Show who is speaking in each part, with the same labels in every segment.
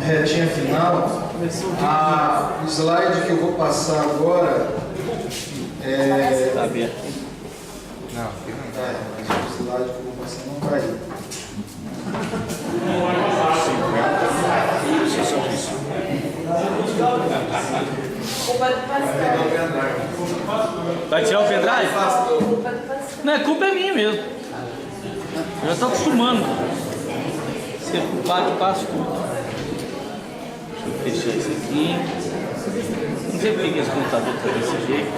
Speaker 1: Retinha final. O slide que eu vou passar agora é.
Speaker 2: Está aberto.
Speaker 1: Não, mas o slide que eu vou passar não está aí.
Speaker 2: Vai tirar o pendrive? Não, a culpa é minha mesmo. Eu já estou acostumando. Se é culpado, eu passo tudo. Deixa eu fechar isso aqui. Não sei por que esse computador está desse jeito.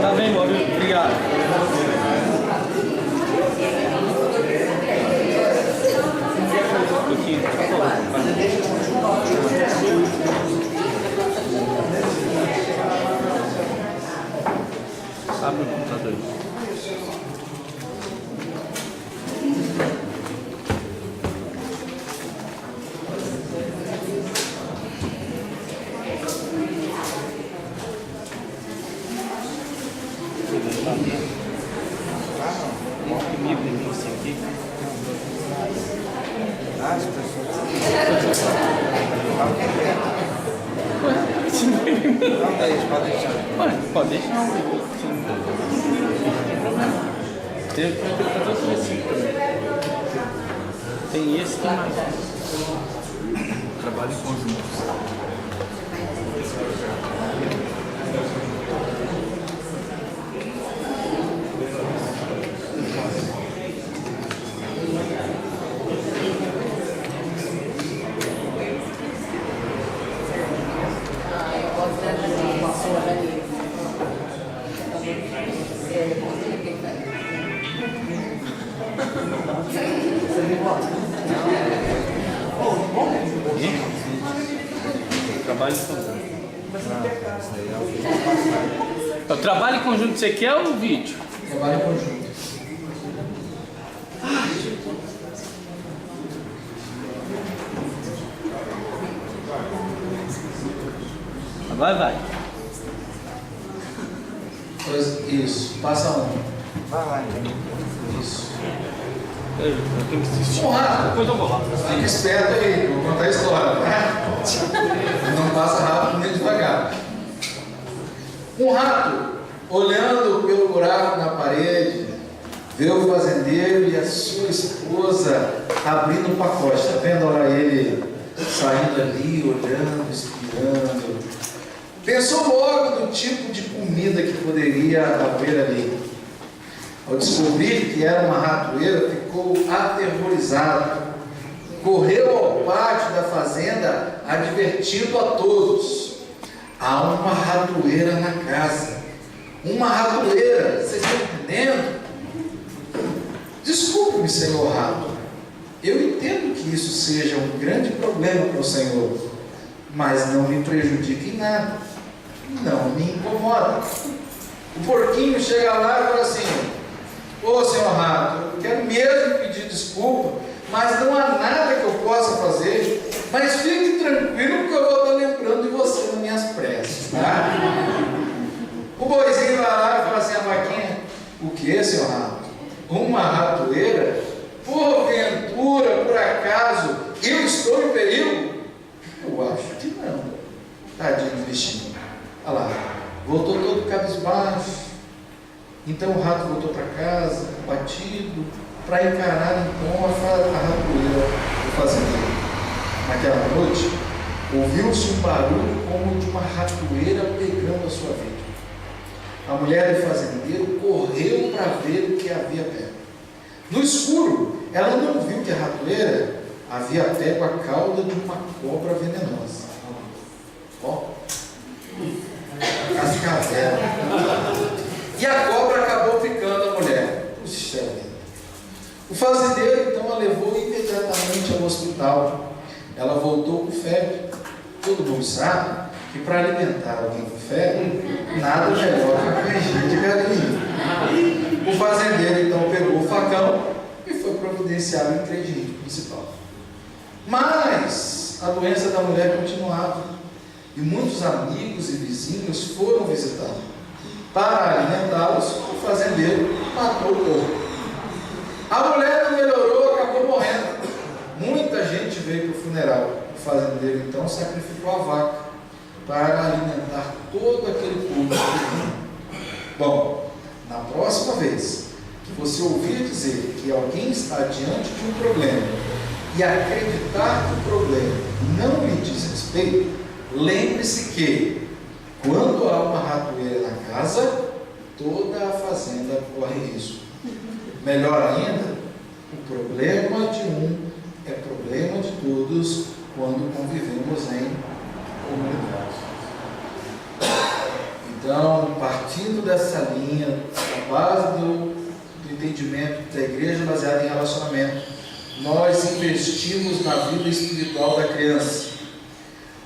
Speaker 2: Tá bem, Maurício. Obrigado. Abre o computador aí. Pode deixar. Tem todo esse também. Tem esse que mais. Trabalho em conjunto. Trabalho em conjunto. O trabalho em conjunto você quer ou o vídeo?
Speaker 1: Trabalho em conjunto.
Speaker 2: Agora vai.
Speaker 1: Isso, passa um.
Speaker 3: Vai.
Speaker 1: Isso.
Speaker 2: Eu tenho que assistir.
Speaker 1: Depois
Speaker 2: eu vou lá.
Speaker 1: Fica esperto aí, vou contar a história. Não passa rápido nem devagar. Um rato, olhando pelo buraco na parede, vê o fazendeiro e a sua esposa abrindo um pacote. Está vendo? Olha ele saindo ali, olhando, espiando. Pensou logo no tipo de comida que poderia haver ali. Ao descobrir que era uma ratoeira, ficou aterrorizado. Correu ao pátio da fazenda, advertindo a todos: há uma ratoeira na casa. Uma ratoeira, vocês estão entendendo? Desculpe-me, senhor rato. Eu entendo que isso seja um grande problema para o senhor, mas não me prejudica em nada. Não me incomoda. O porquinho chega lá e fala assim: ô senhor rato, eu quero mesmo pedir desculpa, mas não há nada que eu possa fazer. Mas fique tranquilo que eu vou estar lembrando de você nas minhas preces, tá? O boizinho vai lá e fala assim: a vaquinha: o que, senhor rato? Uma ratoeira? Porventura, por acaso, eu estou em perigo? Eu acho que não. Tadinho do bichinho. Olha lá, voltou todo cabisbaixo. Então o rato voltou para casa, batido, para encarar então a ratoeira do fazendeiro. Naquela noite, ouviu-se um barulho como de uma ratoeira pegando a sua vítima. A mulher do fazendeiro correu para ver o que havia pego. No escuro, ela não viu que a ratoeira havia pego a cauda de uma cobra venenosa. Ó, cascavel. E a cobra acabou picando a fazendeiro então a levou imediatamente ao hospital. Ela voltou com febre. Todo mundo sabe que para alimentar alguém com febre, nada melhor que a canjinha de galinha. O fazendeiro então pegou o facão e foi providenciar o ingrediente principal. Mas a doença da mulher continuava e muitos amigos e vizinhos foram visitá-la. Para alimentá-los, o fazendeiro matou o porco. A mulher não melhorou, acabou morrendo. Muita gente veio para o funeral. O fazendeiro então sacrificou a vaca para alimentar todo aquele povo. Bom, na próxima vez que você ouvir dizer que alguém está diante de um problema e acreditar que o problema não lhe diz respeito, lembre-se que quando há uma ratoeira na casa, toda a fazenda corre risco. Melhor ainda, o problema de um é problema de todos quando convivemos em comunidade. Então, partindo dessa linha, a base do entendimento da igreja baseada em relacionamento, nós investimos na vida espiritual da criança.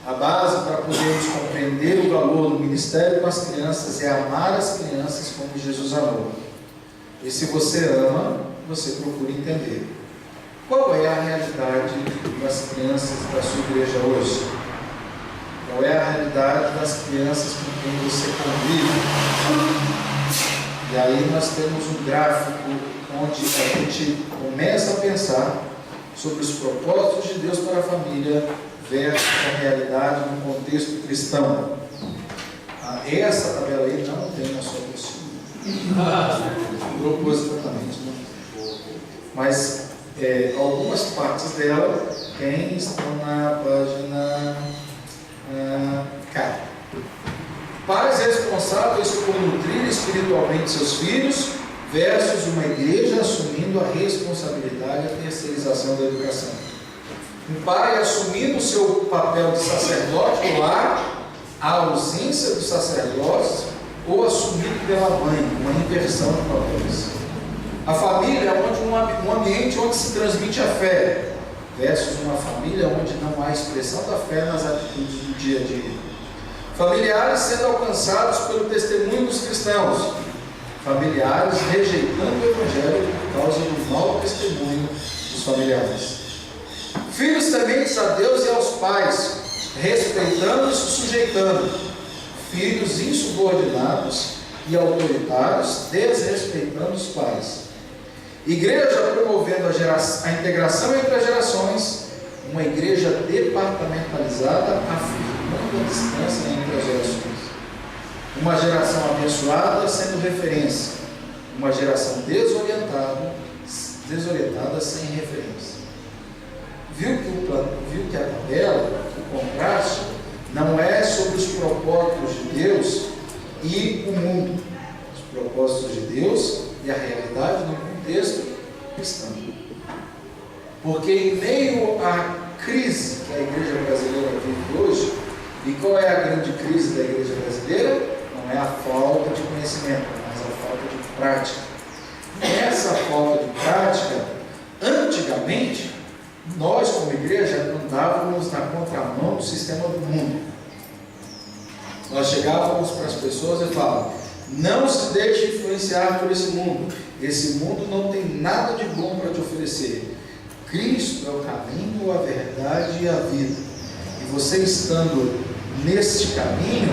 Speaker 1: A base para podermos compreender o valor do ministério com as crianças é amar as crianças como Jesus amou. E se você ama, você procura entender. Qual é a realidade das crianças da sua igreja hoje? Qual é a realidade das crianças com quem você convive? E aí nós temos um gráfico onde a gente começa a pensar sobre os propósitos de Deus para a família versus a realidade no contexto cristão. Essa tabela aí não tem na sua apostila. Propositalmente, né? Mas algumas partes dela estão na página K. Pais responsáveis por nutrir espiritualmente seus filhos versus uma igreja assumindo a responsabilidade e a terceirização da educação. Um pai assumindo o seu papel de sacerdote do lar, a ausência dos sacerdotes, ou assumido pela mãe, uma inversão de papéis. A família é um ambiente onde se transmite a fé, versus uma família onde não há expressão da fé nas atitudes do dia a dia. Familiares sendo alcançados pelo testemunho dos cristãos, familiares rejeitando o evangelho por causa do mau testemunho dos familiares. Filhos tementes a Deus e aos pais, respeitando e se sujeitando. Filhos insubordinados e autoritários, desrespeitando os pais. Igreja promovendo a integração entre as gerações, uma igreja departamentalizada, afirmando a distância entre as gerações. Uma geração abençoada sendo referência, uma geração desorientada sem referência. Viu que a tabela, o contraste, não é sobre os propósitos de Deus e o mundo. Os propósitos de Deus e a realidade no contexto cristão. Porque em meio à crise que a igreja brasileira vive hoje, e qual é a grande crise da igreja brasileira? Não é a falta de conhecimento, mas a falta de prática. Essa falta de prática, antigamente, nós como igreja andávamos na contramão do sistema do mundo. Nós chegávamos para as pessoas e falávamos: não se deixe influenciar por esse mundo. Esse mundo não tem nada de bom para te oferecer. Cristo é o caminho, a verdade e a vida. E você estando neste caminho,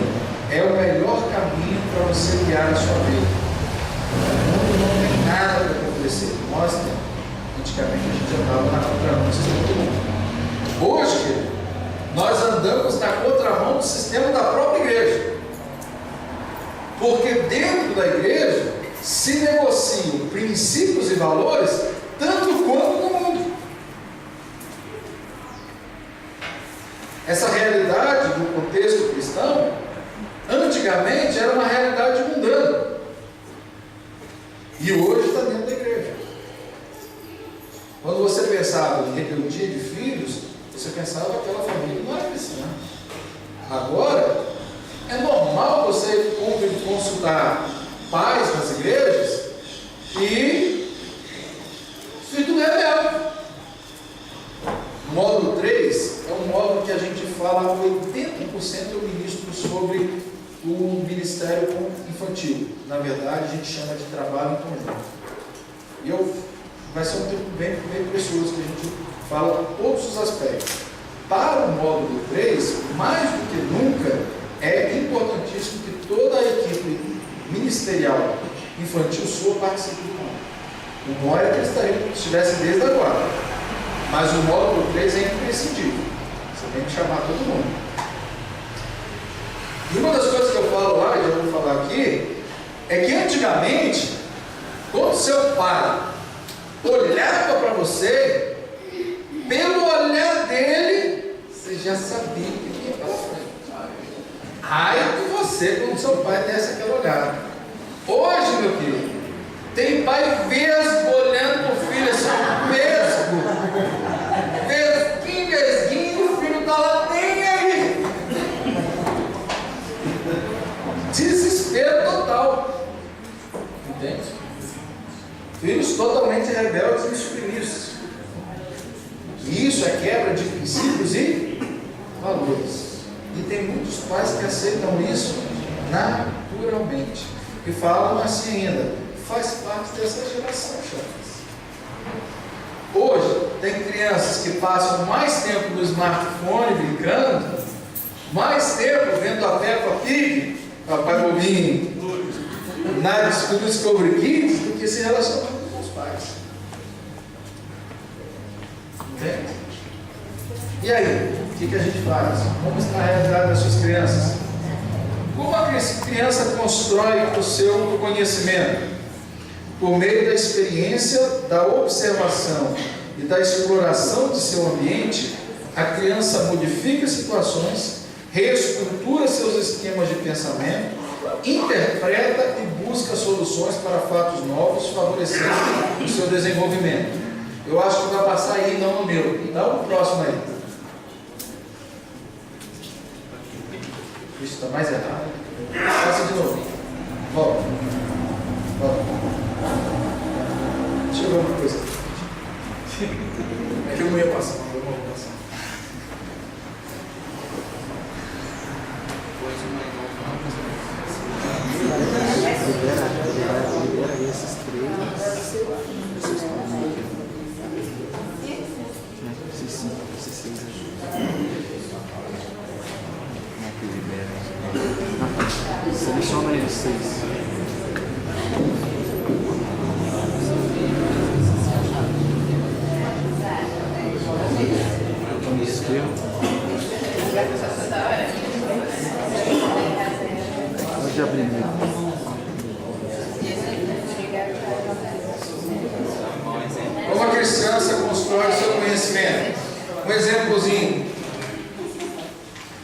Speaker 1: é o melhor caminho para você guiar a sua vida. O mundo não tem nada para te oferecer. Nós temos. Antigamente a gente andava na contramão do sistema do mundo. Hoje, nós andamos na contramão do sistema da própria igreja. Porque dentro da igreja se negociam princípios e valores tanto quanto no mundo. Essa realidade do contexto cristão, antigamente era uma realidade mundana. E hoje está dentro da igreja. Quando você pensava em rebeldia de filhos, você pensava que aquela família não era cristã. Agora, é normal você consultar pais nas igrejas e filho na verdade, a gente chama de trabalho em conjunto. E vai ser um tempo bem precioso que a gente fala todos os aspectos. Para o módulo 3, mais do que nunca, é importantíssimo que toda a equipe ministerial infantil sua participe do módulo. O módulo é que ele estivesse desde agora, mas o módulo 3 é imprescindível. Você tem que chamar todo mundo. E uma das coisas que eu falo lá, e já vou falar aqui, é que antigamente, quando seu pai olhava para você, pelo olhar dele, você já sabia que ia pela frente. Ai de você quando seu pai desse aquela olhada. Hoje, meu querido, tem pai vesgo olhando para o filho assim, vesguinho, o filho está lá, nem aí. Desespero total. Entende? Filhos totalmente rebeldes e submissos. E isso é quebra de princípios e valores. E tem muitos pais que aceitam isso naturalmente. E falam assim ainda, faz parte dessa geração, Chaves. Hoje, tem crianças que passam mais tempo no smartphone brincando, mais tempo vendo a Peppa Pig, Papai Bobinho, na Discovery Kids, do que se relacionando com os pais. Entende? E aí, o que a gente faz? Como está a realidade das suas crianças? Como a criança constrói o seu conhecimento? Por meio da experiência, da observação e da exploração de seu ambiente, a criança modifica situações, reestrutura seus esquemas de pensamento, interpreta e busca soluções para fatos novos, favorecendo o seu desenvolvimento. Eu acho que vai passar aí, não no meu. Dá o próximo aí. Isso está mais errado. Passa de novo. Volta. Deixa eu ver uma coisa. É que eu não ia passar, mas eu não vou passar.
Speaker 3: Libera esses três. Esses cinco, esses seis libera. Seleciona esses seis. Botão esquerdo. Pode abrir mesmo.
Speaker 1: Como a criança constrói o seu conhecimento? Um exemplozinho.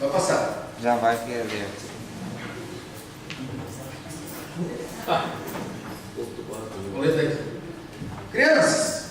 Speaker 1: Vai passar.
Speaker 3: Já vai querer.
Speaker 1: Vamos ler daqui. Crianças,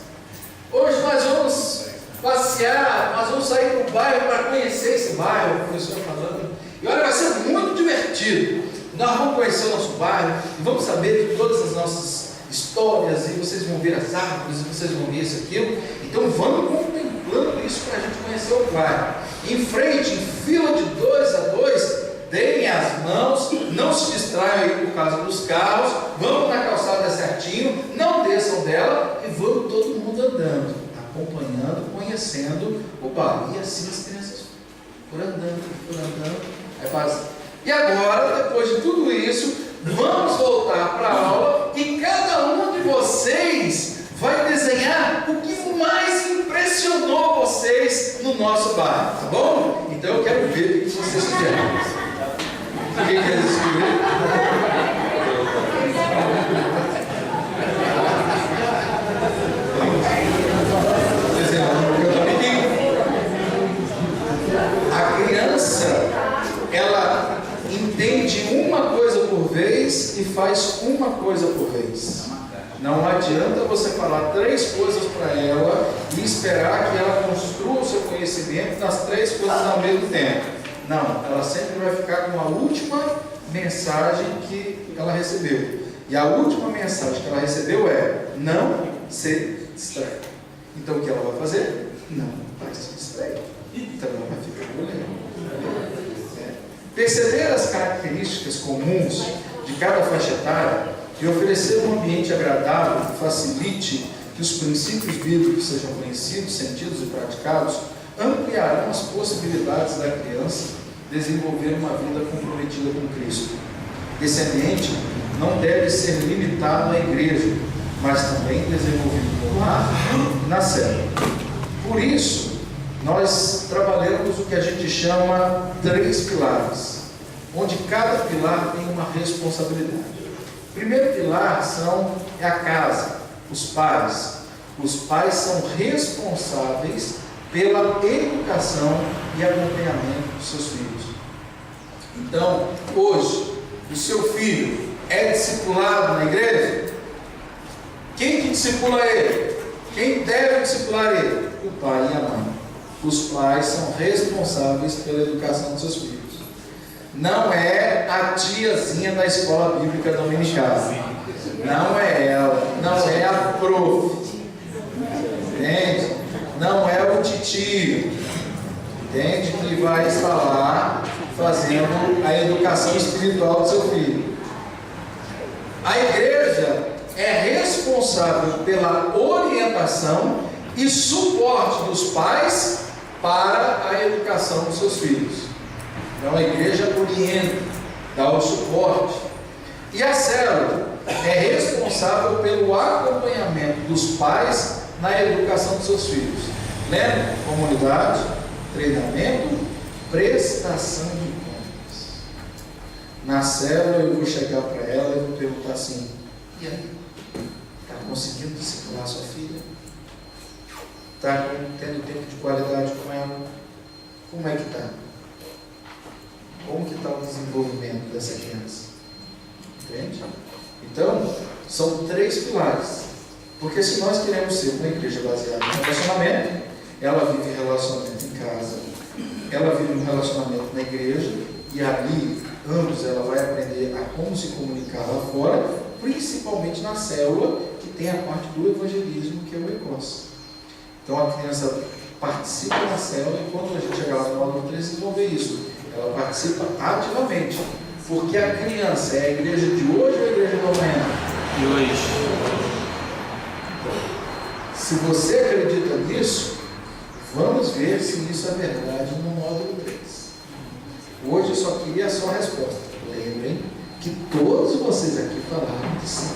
Speaker 1: hoje nós vamos passear, nós vamos sair para o bairro para conhecer esse bairro, o professor falando. E olha, vai ser muito divertido. Nós vamos conhecer o nosso bairro e vamos saber de todas as nossas histórias, e vocês vão ver as árvores, e vocês vão ver isso, aquilo. Então vamos contemplando isso para a gente conhecer o bairro. Em frente, em fila de 2 a 2, deem as mãos, não se distraiam aí por causa dos carros, vamos na calçada certinho, não desçam dela e vamos todo mundo andando, acompanhando, conhecendo o bairro. E assim as crianças foram andando, aí faz. E agora, depois de tudo isso, vamos voltar para a aula e cada um de vocês vai desenhar o que mais impressionou vocês no nosso bairro, tá bom? Então eu quero ver o que vocês fizeram. Ninguém quer descobrir? A criança, ela entende uma coisa por vez e faz uma coisa por vez. Não adianta você falar 3 coisas para ela e esperar que ela construa o seu conhecimento nas 3 coisas ao mesmo tempo. Não, ela sempre vai ficar com a última mensagem que ela recebeu. E a última mensagem que ela recebeu é: não se distraia. Então o que ela vai fazer? Não vai se distrair. Então ela vai ficar olhando. Perceber as características comuns de cada faixa etária e oferecer um ambiente agradável que facilite que os princípios bíblicos sejam conhecidos, sentidos e praticados, ampliarão as possibilidades da criança desenvolver uma vida comprometida com Cristo. Esse ambiente não deve ser limitado à igreja, mas também desenvolvido no lar e na célula. Por isso, nós trabalhamos o que a gente chama 3 pilares, onde cada pilar tem uma responsabilidade. O primeiro pilar é a casa, os pais. Os pais são responsáveis pela educação e acompanhamento dos seus filhos. Então, hoje, o seu filho é discipulado na igreja? Quem que discipula ele? Quem deve discipular ele? O pai e a mãe. Os pais são responsáveis pela educação dos seus filhos. Não é a tiazinha da escola bíblica dominical. Não é ela. Não é a prof. Entende? Não é o titio. Entende? Que vai estar lá fazendo a educação espiritual do seu filho. A igreja é responsável pela orientação e suporte dos pais para a educação dos seus filhos. Então a igreja orienta, dá o suporte. E a célula é responsável pelo acompanhamento dos pais na educação dos seus filhos. Lembra? Comunidade, treinamento, prestação de contas. Na célula eu vou chegar para ela e vou perguntar assim: e aí? Está conseguindo discipular sua filha? Está tendo tempo de qualidade com ela? Como é que está? Como que está o desenvolvimento dessa criança? Entende? Então, são 3 pilares. Porque se nós queremos ser uma igreja baseada em relacionamento, ela vive relacionamento em casa, ela vive um relacionamento na igreja, e ali, ambos, ela vai aprender a como se comunicar lá fora, principalmente na célula, que tem a parte do evangelismo, que é o ECOS. Então a criança participa na célula, e quando a gente chegar lá no módulo 3, vocês vão ver isso. Ela participa ativamente, porque a criança é a igreja de hoje ou a igreja do amanhã?
Speaker 2: De hoje.
Speaker 1: Se você acredita nisso, vamos ver se isso é verdade no módulo 3. Hoje eu só queria a sua resposta. Lembrem que todos vocês aqui falaram que sim.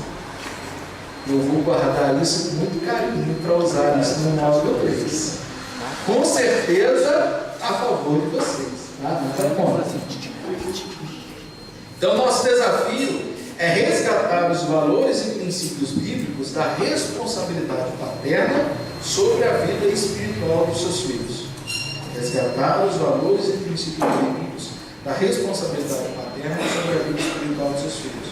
Speaker 1: Eu vou guardar isso com muito carinho para usar isso no módulo 3. Com certeza a favor de vocês. Nada contra. Então, nosso desafio é resgatar os valores e princípios bíblicos da responsabilidade paterna sobre a vida espiritual dos seus filhos. Resgatar os valores e princípios bíblicos da responsabilidade paterna sobre a vida espiritual dos seus filhos.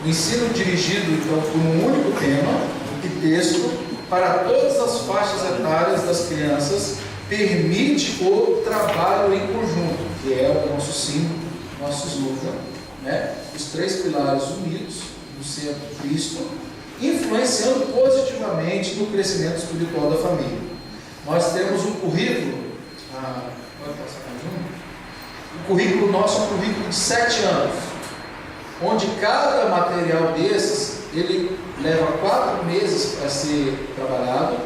Speaker 1: O ensino dirigido, então, por um único tema e texto para todas as faixas etárias das crianças permite o trabalho em conjunto, que é o nosso símbolo, nosso slogan, né? Os 3 pilares unidos no centro de Cristo, influenciando positivamente no crescimento espiritual da família. Nós temos um currículo, pode passar mais um? O currículo nosso é um currículo de 7 anos, onde cada material desses, ele leva 4 meses para ser trabalhado,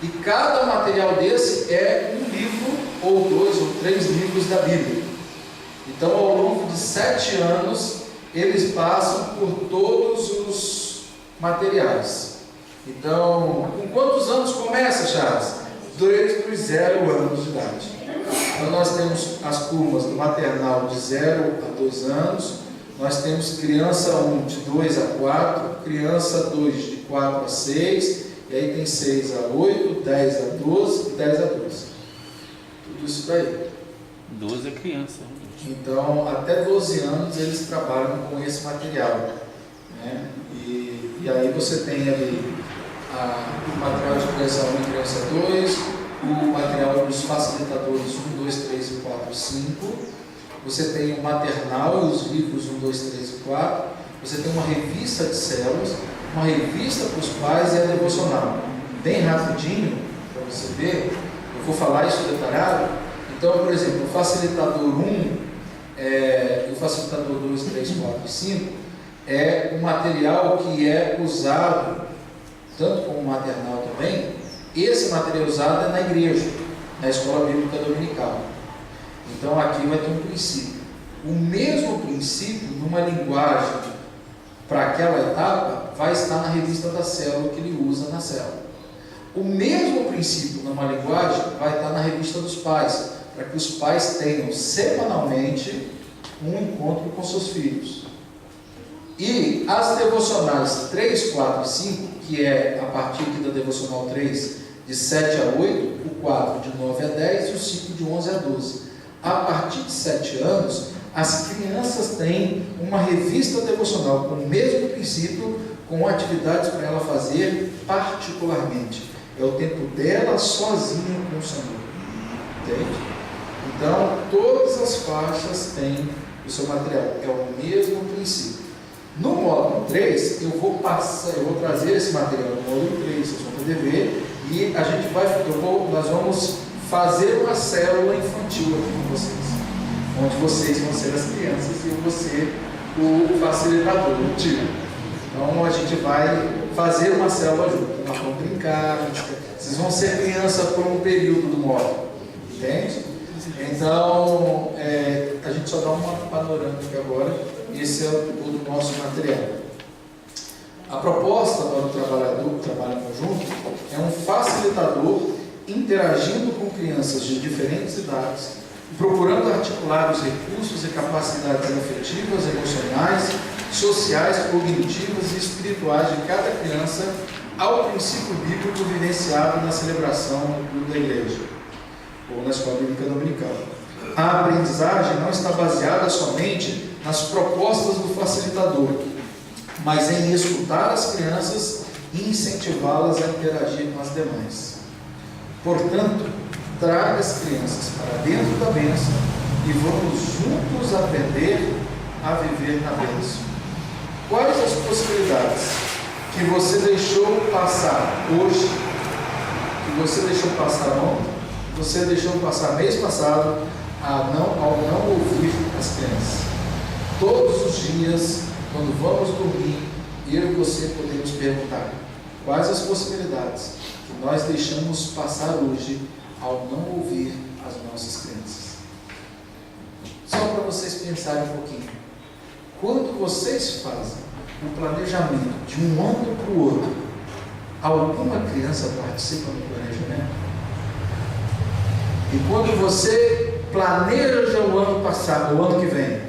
Speaker 1: e cada material desse é um livro, ou 2 ou 3 livros da Bíblia. Então, ao longo de 7 anos, eles passam por todos os materiais. Então, com quantos anos começa, Charles? Desde os 0 anos de idade. Então, nós temos as turmas do maternal de 0 a 2 anos, nós temos criança 1 de 2 a 4, criança 2 de 4 a 6, e aí tem 6 a 8, 10 a 12 e 10 a 12. Tudo isso daí.
Speaker 2: 12 é criança.
Speaker 1: Então, até 12 anos eles trabalham com esse material, né? E aí você tem ali o material de criança 1 e criança 2, o material dos facilitadores 1, 2, 3 e 4, 5. Você tem o maternal e os livros 1, 2, 3 e 4. Você tem uma revista de células, uma revista para os pais e a devocional. Bem rapidinho, para você ver, eu vou falar isso detalhado. Então, por exemplo, o facilitador 1 e o facilitador 2, 3, 4 e 5, é um material que é usado, tanto como maternal também. Esse material usado é na igreja, na escola bíblica dominical. Então aqui vai ter um princípio. O mesmo princípio, numa linguagem para aquela etapa, vai estar na revista da célula que ele usa na célula. O mesmo princípio, numa linguagem, vai estar na revista dos pais, para que os pais tenham semanalmente um encontro com seus filhos. E as devocionais 3, 4 e 5, que é a partir aqui da devocional 3, de 7 a 8, o 4 de 9 a 10 e o 5 de 11 a 12. A partir de 7 anos, as crianças têm uma revista devocional com o mesmo princípio, com atividades para ela fazer particularmente. É o tempo dela sozinha com o Senhor. Entende? Então, todas as faixas têm o seu material. É o mesmo princípio. No módulo 3, eu vou trazer esse material no módulo 3, vocês vão poder ver, e nós vamos fazer uma célula infantil aqui com vocês, onde vocês vão ser as crianças e eu vou ser o facilitador, o tio. Então a gente vai fazer uma célula junto, nós vamos brincar, vocês vão ser criança por um período do módulo, entende? Então a gente só dá uma panorâmica agora. Esse é o do nosso material. A proposta para o trabalho conjunto é um facilitador interagindo com crianças de diferentes idades, procurando articular os recursos e capacidades afetivas, emocionais, sociais, cognitivas e espirituais de cada criança ao princípio bíblico vivenciado na celebração no culto da igreja ou na escola bíblica dominical. A aprendizagem não está baseada somente nas propostas do facilitador, mas em escutar as crianças e incentivá-las a interagir com as demais. Portanto, traga as crianças para dentro da bênção e vamos juntos aprender a viver na bênção. Quais as possibilidades que você deixou passar hoje, que você deixou passar ontem, que você deixou passar mês passado, ao não ouvir as crianças? Todos os dias, quando vamos dormir, eu e você podemos perguntar quais as possibilidades que nós deixamos passar hoje ao não ouvir as nossas crianças. Só para vocês pensarem um pouquinho. Quando vocês fazem o planejamento de um ano para o outro, alguma criança participa do planejamento? E quando você planeja o ano passado, o ano que vem,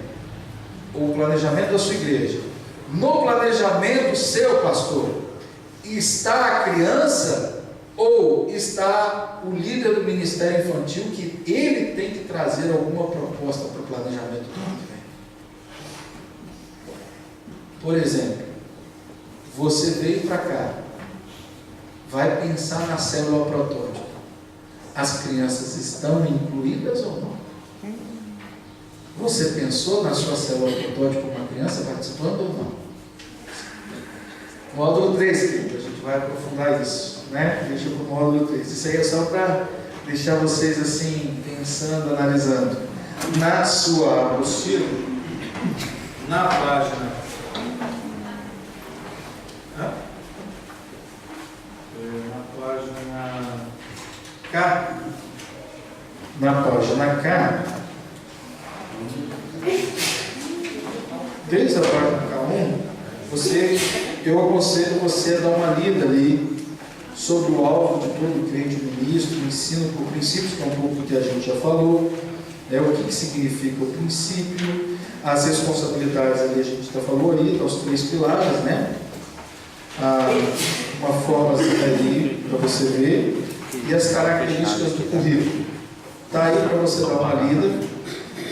Speaker 1: o planejamento da sua igreja, no planejamento seu, pastor, está a criança ou está o líder do ministério infantil que ele tem que trazer alguma proposta para o planejamento do ano que vem? Por exemplo, você veio para cá, vai pensar na célula protótipo. As crianças estão incluídas ou não? Você pensou na sua célula protótipo uma criança participando ou não? Módulo 3, querido, a gente vai aprofundar isso, né? Deixa para o módulo 3. Isso aí é só para deixar vocês assim, pensando, analisando. Na sua apostila, na página. Cá. Na página K. Desde a página K1, eu aconselho você a dar uma lida ali sobre o alvo de todo crente ministro, o ensino por princípios, que é um pouco do que a gente já falou, né, o que significa o princípio, as responsabilidades ali, a gente já falou ali, os 3 pilares, né? Uma forma ali para você ver, e as características do currículo. Está aí para você dar uma lida.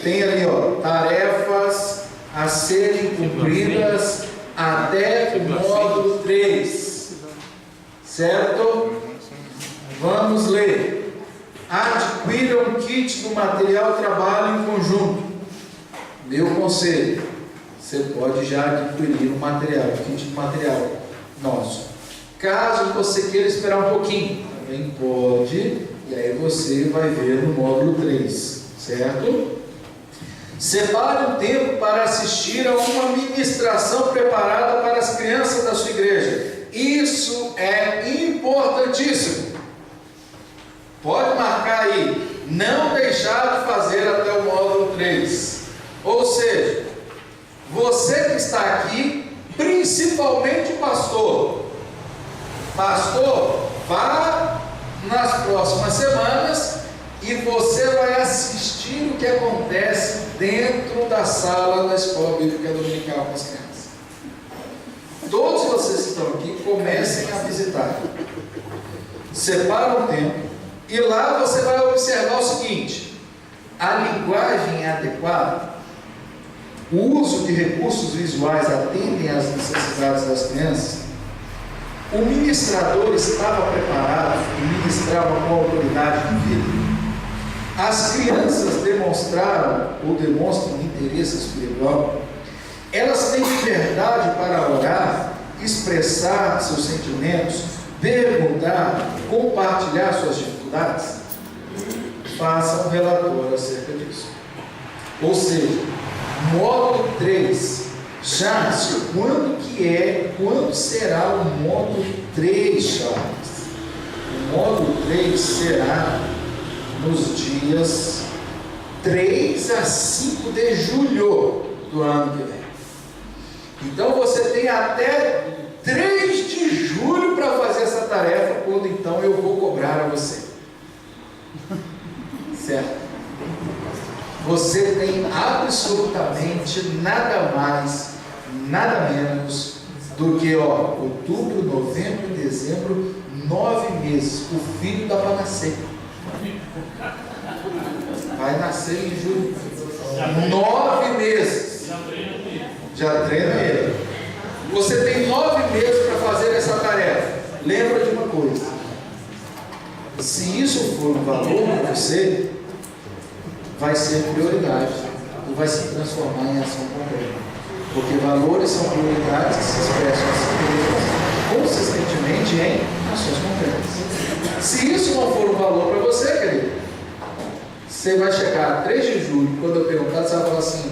Speaker 1: Tem ali, ó, tarefas a serem cumpridas até o módulo 3. Certo? Vamos ler. Adquira um kit do material trabalho em conjunto. Meu conselho: você pode já adquirir um material, um kit de material nosso. Caso você queira esperar um pouquinho, também pode, e aí você vai ver no módulo 3, certo? Separe um tempo para assistir a uma ministração preparada para as crianças da sua igreja. Isso é importantíssimo. Pode marcar aí. Não deixar de fazer até o módulo 3. Ou seja, você que está aqui, principalmente o pastor. Pastor, vá nas próximas semanas e você vai assistir o que acontece dentro da sala da escola bíblica dominical com as crianças. Todos vocês que estão aqui, comecem a visitar. Separa um tempo e lá você vai observar o seguinte: a linguagem é adequada, o uso de recursos visuais atendem às necessidades das crianças, o ministrador estava preparado e ministrava com autoridade de vida. As crianças demonstraram ou demonstram interesse espiritual. Elas têm liberdade para orar, expressar seus sentimentos, perguntar, compartilhar suas dificuldades. Faça um relatório acerca disso. Ou seja, módulo 3. Charles, quando será o módulo 3, Charles? O módulo 3 será nos dias 3 a 5 de julho do ano que vem. Então você tem até 3 de julho para fazer essa tarefa, quando então eu vou cobrar a você. Certo? Você tem absolutamente nada mais, nada menos do que outubro, novembro e dezembro, 9 meses. O filho está para nascer. Vai nascer em julho. 9 meses. Já treina ele. Você tem 9 meses para fazer essa tarefa. Lembra de uma coisa: se isso for um valor para você, vai ser prioridade e vai se transformar em ação concreta. Porque valores são prioridades que se expressam consistentemente em ações concretas. Se isso não for um valor para você, querido, você vai chegar a 3 de julho, quando eu perguntar, você vai falar assim: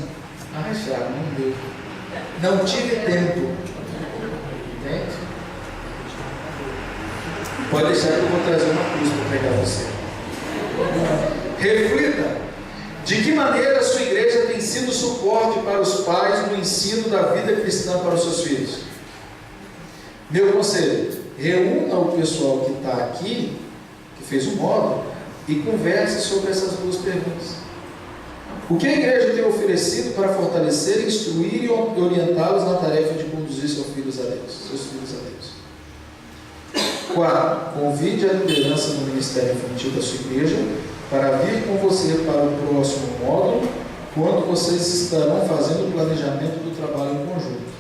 Speaker 1: ai, Thiago, não deu. Não tive tempo. Entende? Pode deixar que eu vou trazer uma cruz para pegar você. Reflita. De que maneira a sua igreja tem sido suporte para os pais no ensino da vida cristã para os seus filhos? Meu conselho: reúna o pessoal que está aqui, que fez o módulo, e converse sobre essas duas perguntas. O que a igreja tem oferecido para fortalecer, instruir e orientá-los na tarefa de conduzir seus filhos a Deus? 4. Convide a liderança no ministério infantil da sua igreja para vir com você para o próximo módulo, quando vocês estarão fazendo o planejamento do trabalho em conjunto.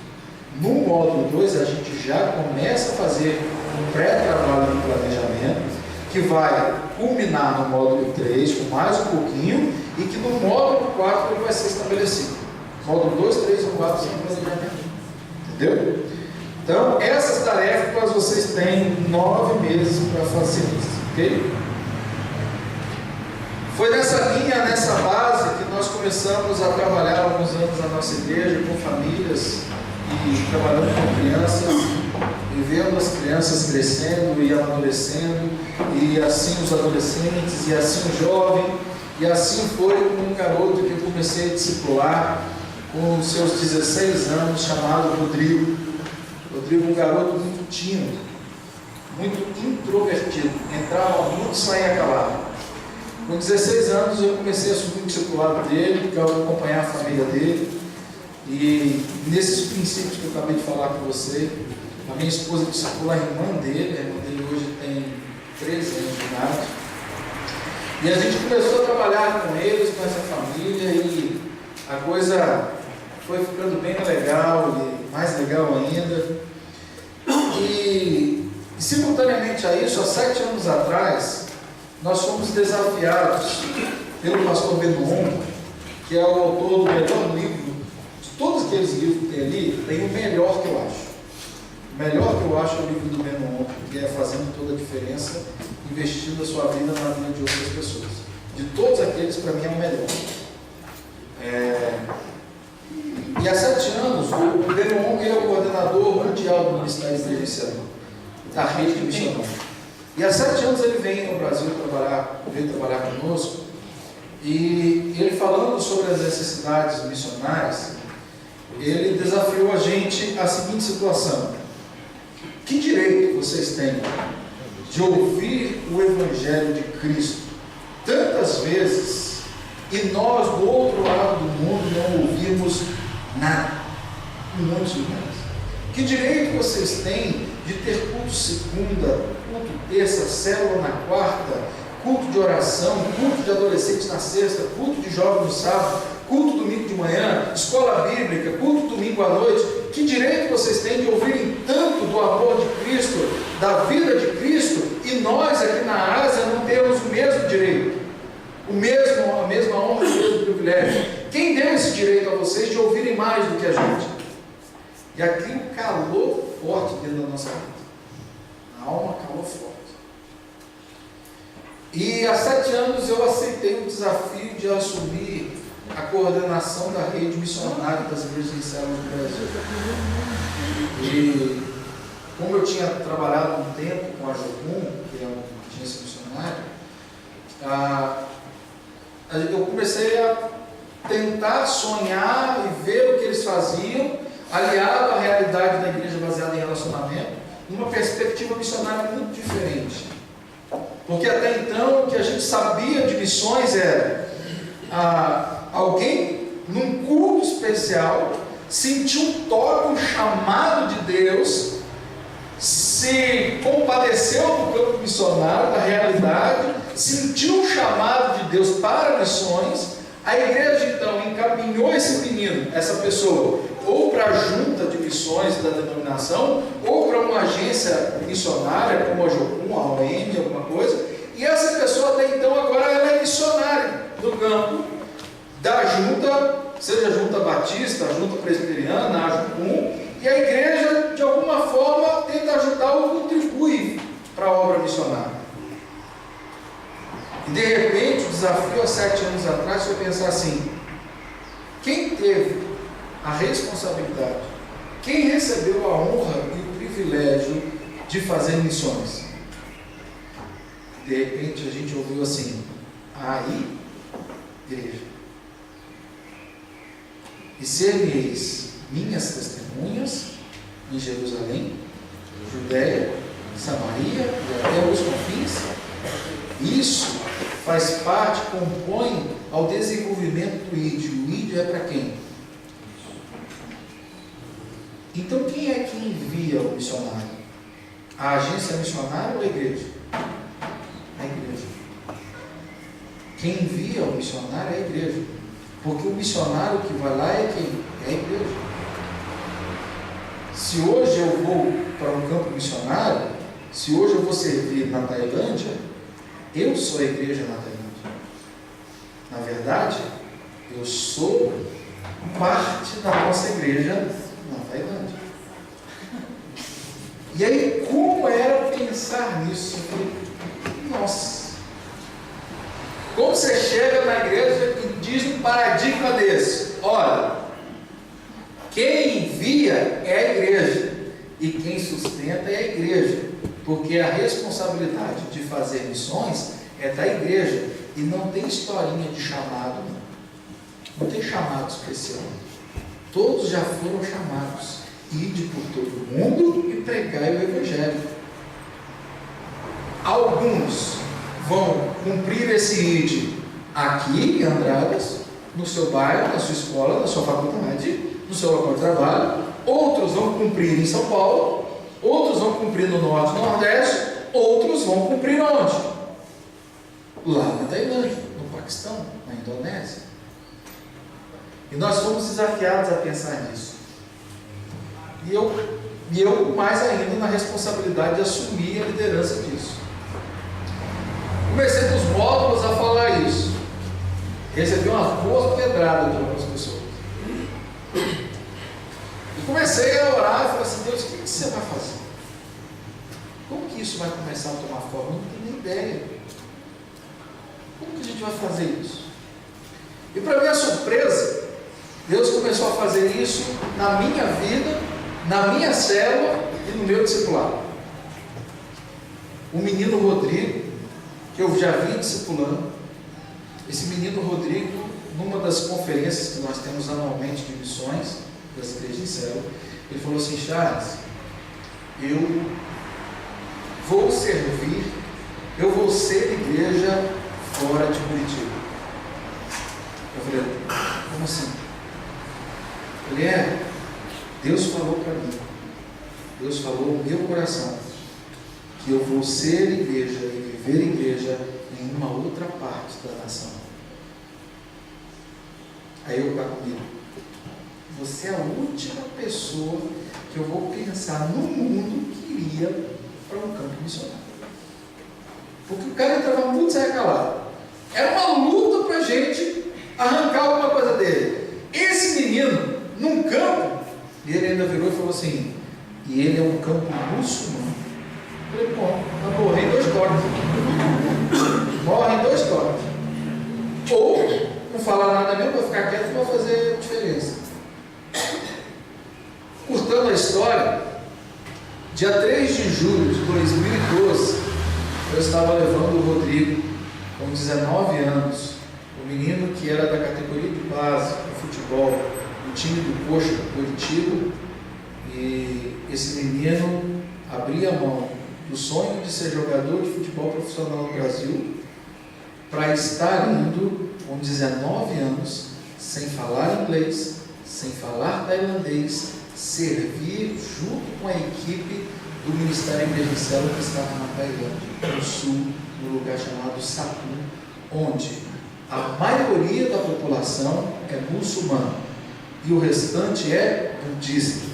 Speaker 1: No módulo 2, a gente já começa a fazer um pré-trabalho de planejamento, que vai culminar no módulo 3, com mais um pouquinho, e que no módulo 4 ele vai ser estabelecido. Módulo 2, 3 e 4 sem planejamento. Entendeu? Então, essas tarefas vocês têm 9 meses para fazer, ok? Foi nessa linha, nessa base, que nós começamos a trabalhar há alguns anos na nossa igreja, com famílias, e trabalhando com crianças, e vendo as crianças crescendo e amadurecendo, e assim os adolescentes, e assim o jovem, e assim foi com um garoto que eu comecei a discipular, com os seus 16 anos, chamado Rodrigo. Rodrigo, um garoto muito tímido, muito introvertido, entrava muito, saía calado. Com 16 anos eu comecei a assumir o discipulado dele, para acompanhar a família dele, e nesses princípios que eu acabei de falar com você, a minha esposa discipula a irmã dele hoje tem 13 anos de idade, e a gente começou a trabalhar com eles, com essa família, e a coisa foi ficando bem legal, e mais legal ainda. E simultaneamente a isso, há 7 anos atrás, nós fomos desafiados pelo pastor Benon, que é o autor do melhor livro, de todos aqueles livros que tem ali, tem o melhor que eu acho. O melhor que eu acho é o livro do Benon, que é Fazendo Toda a Diferença, investindo a sua vida na vida de outras pessoas. De todos aqueles, para mim, é o melhor. mundial do Ministério Intergencial, da rede de missionários. E há 7 anos ele vem ao Brasil veio trabalhar conosco, e ele falando sobre as necessidades missionárias, ele desafiou a gente a seguinte situação: que direito vocês têm de ouvir o Evangelho de Cristo tantas vezes e nós do outro lado do mundo não ouvimos nada, em muitos lugares? Que direito vocês têm de ter culto segunda, culto terça, célula na quarta, culto de oração, culto de adolescentes na sexta, culto de jovens no sábado, culto domingo de manhã, escola bíblica, culto domingo à noite? Que direito vocês têm de ouvirem tanto do amor de Cristo, da vida de Cristo, e nós aqui na Ásia não temos o mesmo direito, a mesma honra, o mesmo privilégio? Quem deu esse direito a vocês de ouvirem mais do que a gente? E aqui um calor forte dentro da nossa vida, a alma calor forte. E há 7 anos eu aceitei o desafio de assumir a coordenação da rede missionária das igrejas em células do Brasil. E como eu tinha trabalhado um tempo com a Jocum, que é uma agência missionária, eu comecei a tentar sonhar e ver o que eles faziam, aliado à realidade da igreja baseada em relacionamento, numa perspectiva missionária muito diferente. Porque até então o que a gente sabia de missões era alguém num culto especial sentiu um toque, um chamado de Deus, se compadeceu do campo missionário, da realidade, sentiu um chamado de Deus para missões. A igreja então encaminhou esse menino, essa pessoa, ou para a junta de missões da denominação, ou para uma agência missionária, como a Jocum, a OM, alguma coisa, e essa pessoa até então agora ela é missionária do campo da junta, seja a junta batista, a junta presbiteriana, a Jocum, e a igreja de alguma forma tenta ajudar ou contribui para a obra missionária. E de repente o desafio há 7 anos atrás foi pensar assim: quem teve a responsabilidade, quem recebeu a honra e o privilégio de fazer missões? De repente a gente ouviu assim: aí, igreja, e ser-me-eis minhas testemunhas em Jerusalém, Judéia, Samaria e até os confins. Isso faz parte, compõe ao desenvolvimento do ID. O ID é para quem? Então quem é que envia o missionário? A agência missionária ou a igreja? A igreja. Quem envia o missionário é a igreja. Porque o missionário que vai lá é quem? É a igreja. Se hoje eu vou para um campo missionário, se hoje eu vou servir na Tailândia, eu sou a igreja na Tailândia. Na verdade, eu sou parte da nossa igreja na Tailândia. E aí, como era pensar nisso? Eu falei, nossa, como você chega na igreja e diz um paradigma desse? Olha, quem envia é a igreja e quem sustenta é a igreja, porque a responsabilidade de fazer missões é da igreja, e não tem historinha de chamado, não tem chamado especial. Todos já foram chamados: ide por todo mundo e pregai o evangelho. Alguns vão cumprir esse ide aqui em Andradas, no seu bairro, na sua escola, na sua faculdade, no seu local de trabalho. Outros vão cumprir em São Paulo, outros vão cumprir no Norte e Nordeste, outros vão cumprir onde? Lá na Tailândia, no Paquistão, na Indonésia. E nós fomos desafiados a pensar nisso. E eu mais ainda na responsabilidade de assumir a liderança disso. Comecei nos módulos a falar isso. Recebi uma boa pedrada de algumas pessoas. E comecei a orar e falei assim: Deus, o que você vai fazer? Como que isso vai começar a tomar forma? Eu não tenho nem ideia. Como que a gente vai fazer isso? E para minha surpresa, Deus começou a fazer isso na minha vida na minha célula e no meu discipulado. O menino Rodrigo, que eu já vi discipulando, esse menino Rodrigo, numa das conferências que nós temos anualmente de missões das igrejas em célula, ele falou assim: Charles, eu vou servir, eu vou ser igreja fora de Curitiba. Eu falei: como assim? Ele Deus falou para mim, Deus falou no meu coração, que eu vou ser igreja e viver igreja em uma outra parte da nação. Aí eu falo comigo: você é a última pessoa que eu vou pensar no mundo que iria para um campo missionário. Porque o cara entrava muito sem calado. Era uma luta para a gente arrancar alguma coisa dele. Esse menino, num campo, e ele ainda virou e falou assim: e ele é um campo muçulmano. Eu falei: bom, vai morrer em 2 cortes. Morre em 2 cortes. Ou não falar nada mesmo, vai ficar quieto e vai fazer diferença. Curtando a história, dia 3 de julho de 2012, eu estava levando o Rodrigo, com 19 anos, o menino que era da categoria de base do futebol, do time do Coxa do Curitiba, e esse menino abria mão do sonho de ser jogador de futebol profissional no Brasil, para estar indo com 19 anos, sem falar inglês, sem falar tailandês, servir junto com a equipe do Ministério Igreja em Célula que estava na Tailândia, no sul, no lugar chamado Satu, onde a maioria da população é muçulmana e o restante é budista.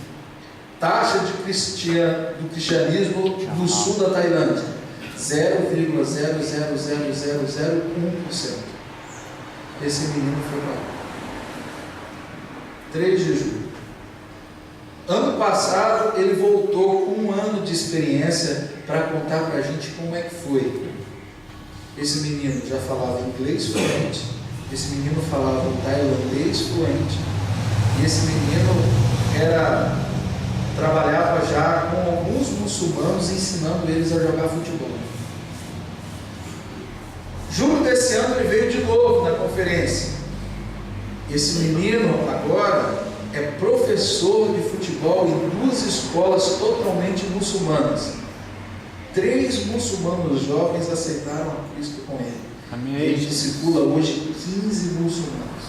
Speaker 1: Taxa de do cristianismo no sul da Tailândia, 0,00001%. Esse menino foi para lá. 3 de julho. Ano passado ele voltou com 1 ano de experiência para contar para a gente como é que foi. Esse menino já falava inglês fluente, esse menino falava tailandês fluente, e esse menino trabalhava já com alguns muçulmanos, ensinando eles a jogar futebol. Julho desse ano ele veio de novo na conferência. Esse menino agora é professor de futebol em 2 escolas totalmente muçulmanas. 3 muçulmanos jovens aceitaram a Cristo com ele. Ele discipula hoje 15 muçulmanos.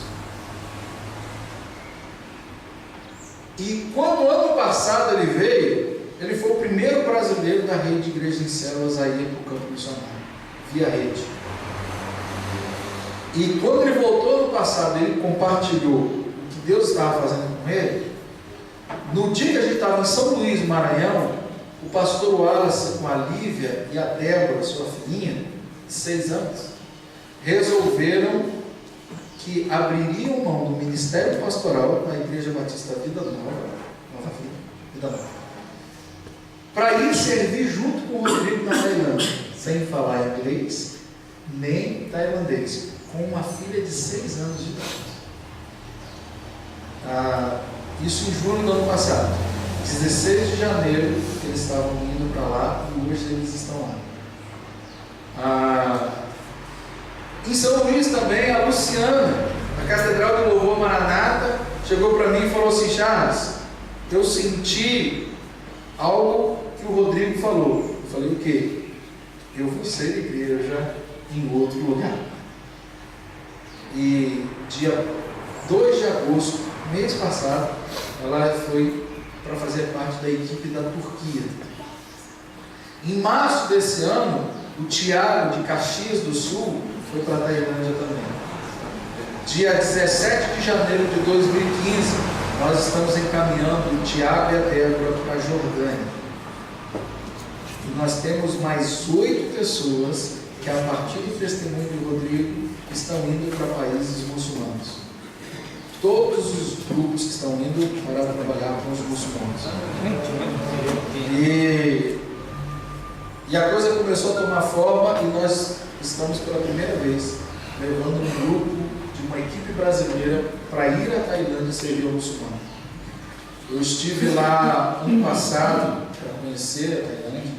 Speaker 1: E quando ano passado ele veio, ele foi o primeiro brasileiro da rede de igrejas em células a ir para o campo missionário, via rede. E quando ele voltou ano passado, ele compartilhou o que Deus estava fazendo com ele. No dia que a gente estava em São Luís, Maranhão, o pastor Wallace com a Lívia e a Débora, sua filhinha, de 6 anos, resolveram que abririam mão do ministério pastoral na Igreja Batista Vida Nova, para ir servir junto com o Rodrigo na Tailândia, sem falar inglês nem tailandês, com uma filha de 6 anos de idade. Isso em julho do ano passado. 16 de janeiro eles estavam indo para lá e hoje eles estão lá. Em São Luís também, a Luciana, na Catedral do Louvor Maranata, chegou para mim e falou assim: Charles, eu senti algo que o Rodrigo falou. Eu falei: o quê? Eu vou ser igreja em outro lugar. E dia 2 de agosto, mês passado, ela foi para fazer parte da equipe da Turquia. Em março desse ano, o Tiago de Caxias do Sul foi para a Tailândia também. Dia 17 de janeiro de 2015, nós estamos encaminhando o Tiago e a Débora para a Jordânia. E nós temos mais 8 pessoas que, a partir do testemunho de Rodrigo, estão indo para países muçulmanos. Todos os grupos que estão indo para trabalhar com os muçulmanos. E a coisa começou a tomar forma, e nós estamos pela primeira vez levando um grupo de uma equipe brasileira para ir à Tailândia servir ao muçulmano. Eu estive lá ano passado para conhecer a Tailândia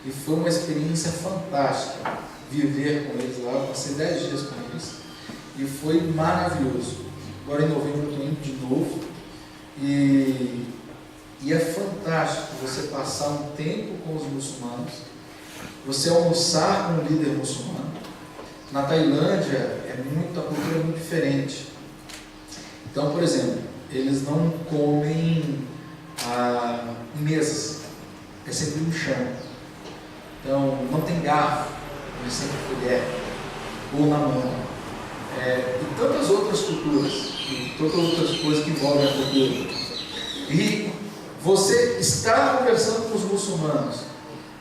Speaker 1: e foi uma experiência fantástica viver com eles lá. Eu passei 10 dias com eles e foi maravilhoso. Agora em novembro eu estou indo de novo e é fantástico você passar um tempo com os muçulmanos, você almoçar com um líder muçulmano. Na Tailândia a cultura é muito diferente. Então, por exemplo, eles não comem em mesas, é sempre no chão. Então, não tem garfo, é sempre colher, ou na mão. E tantas outras culturas, e tantas outras coisas que envolvem a cultura. E você estar conversando com os muçulmanos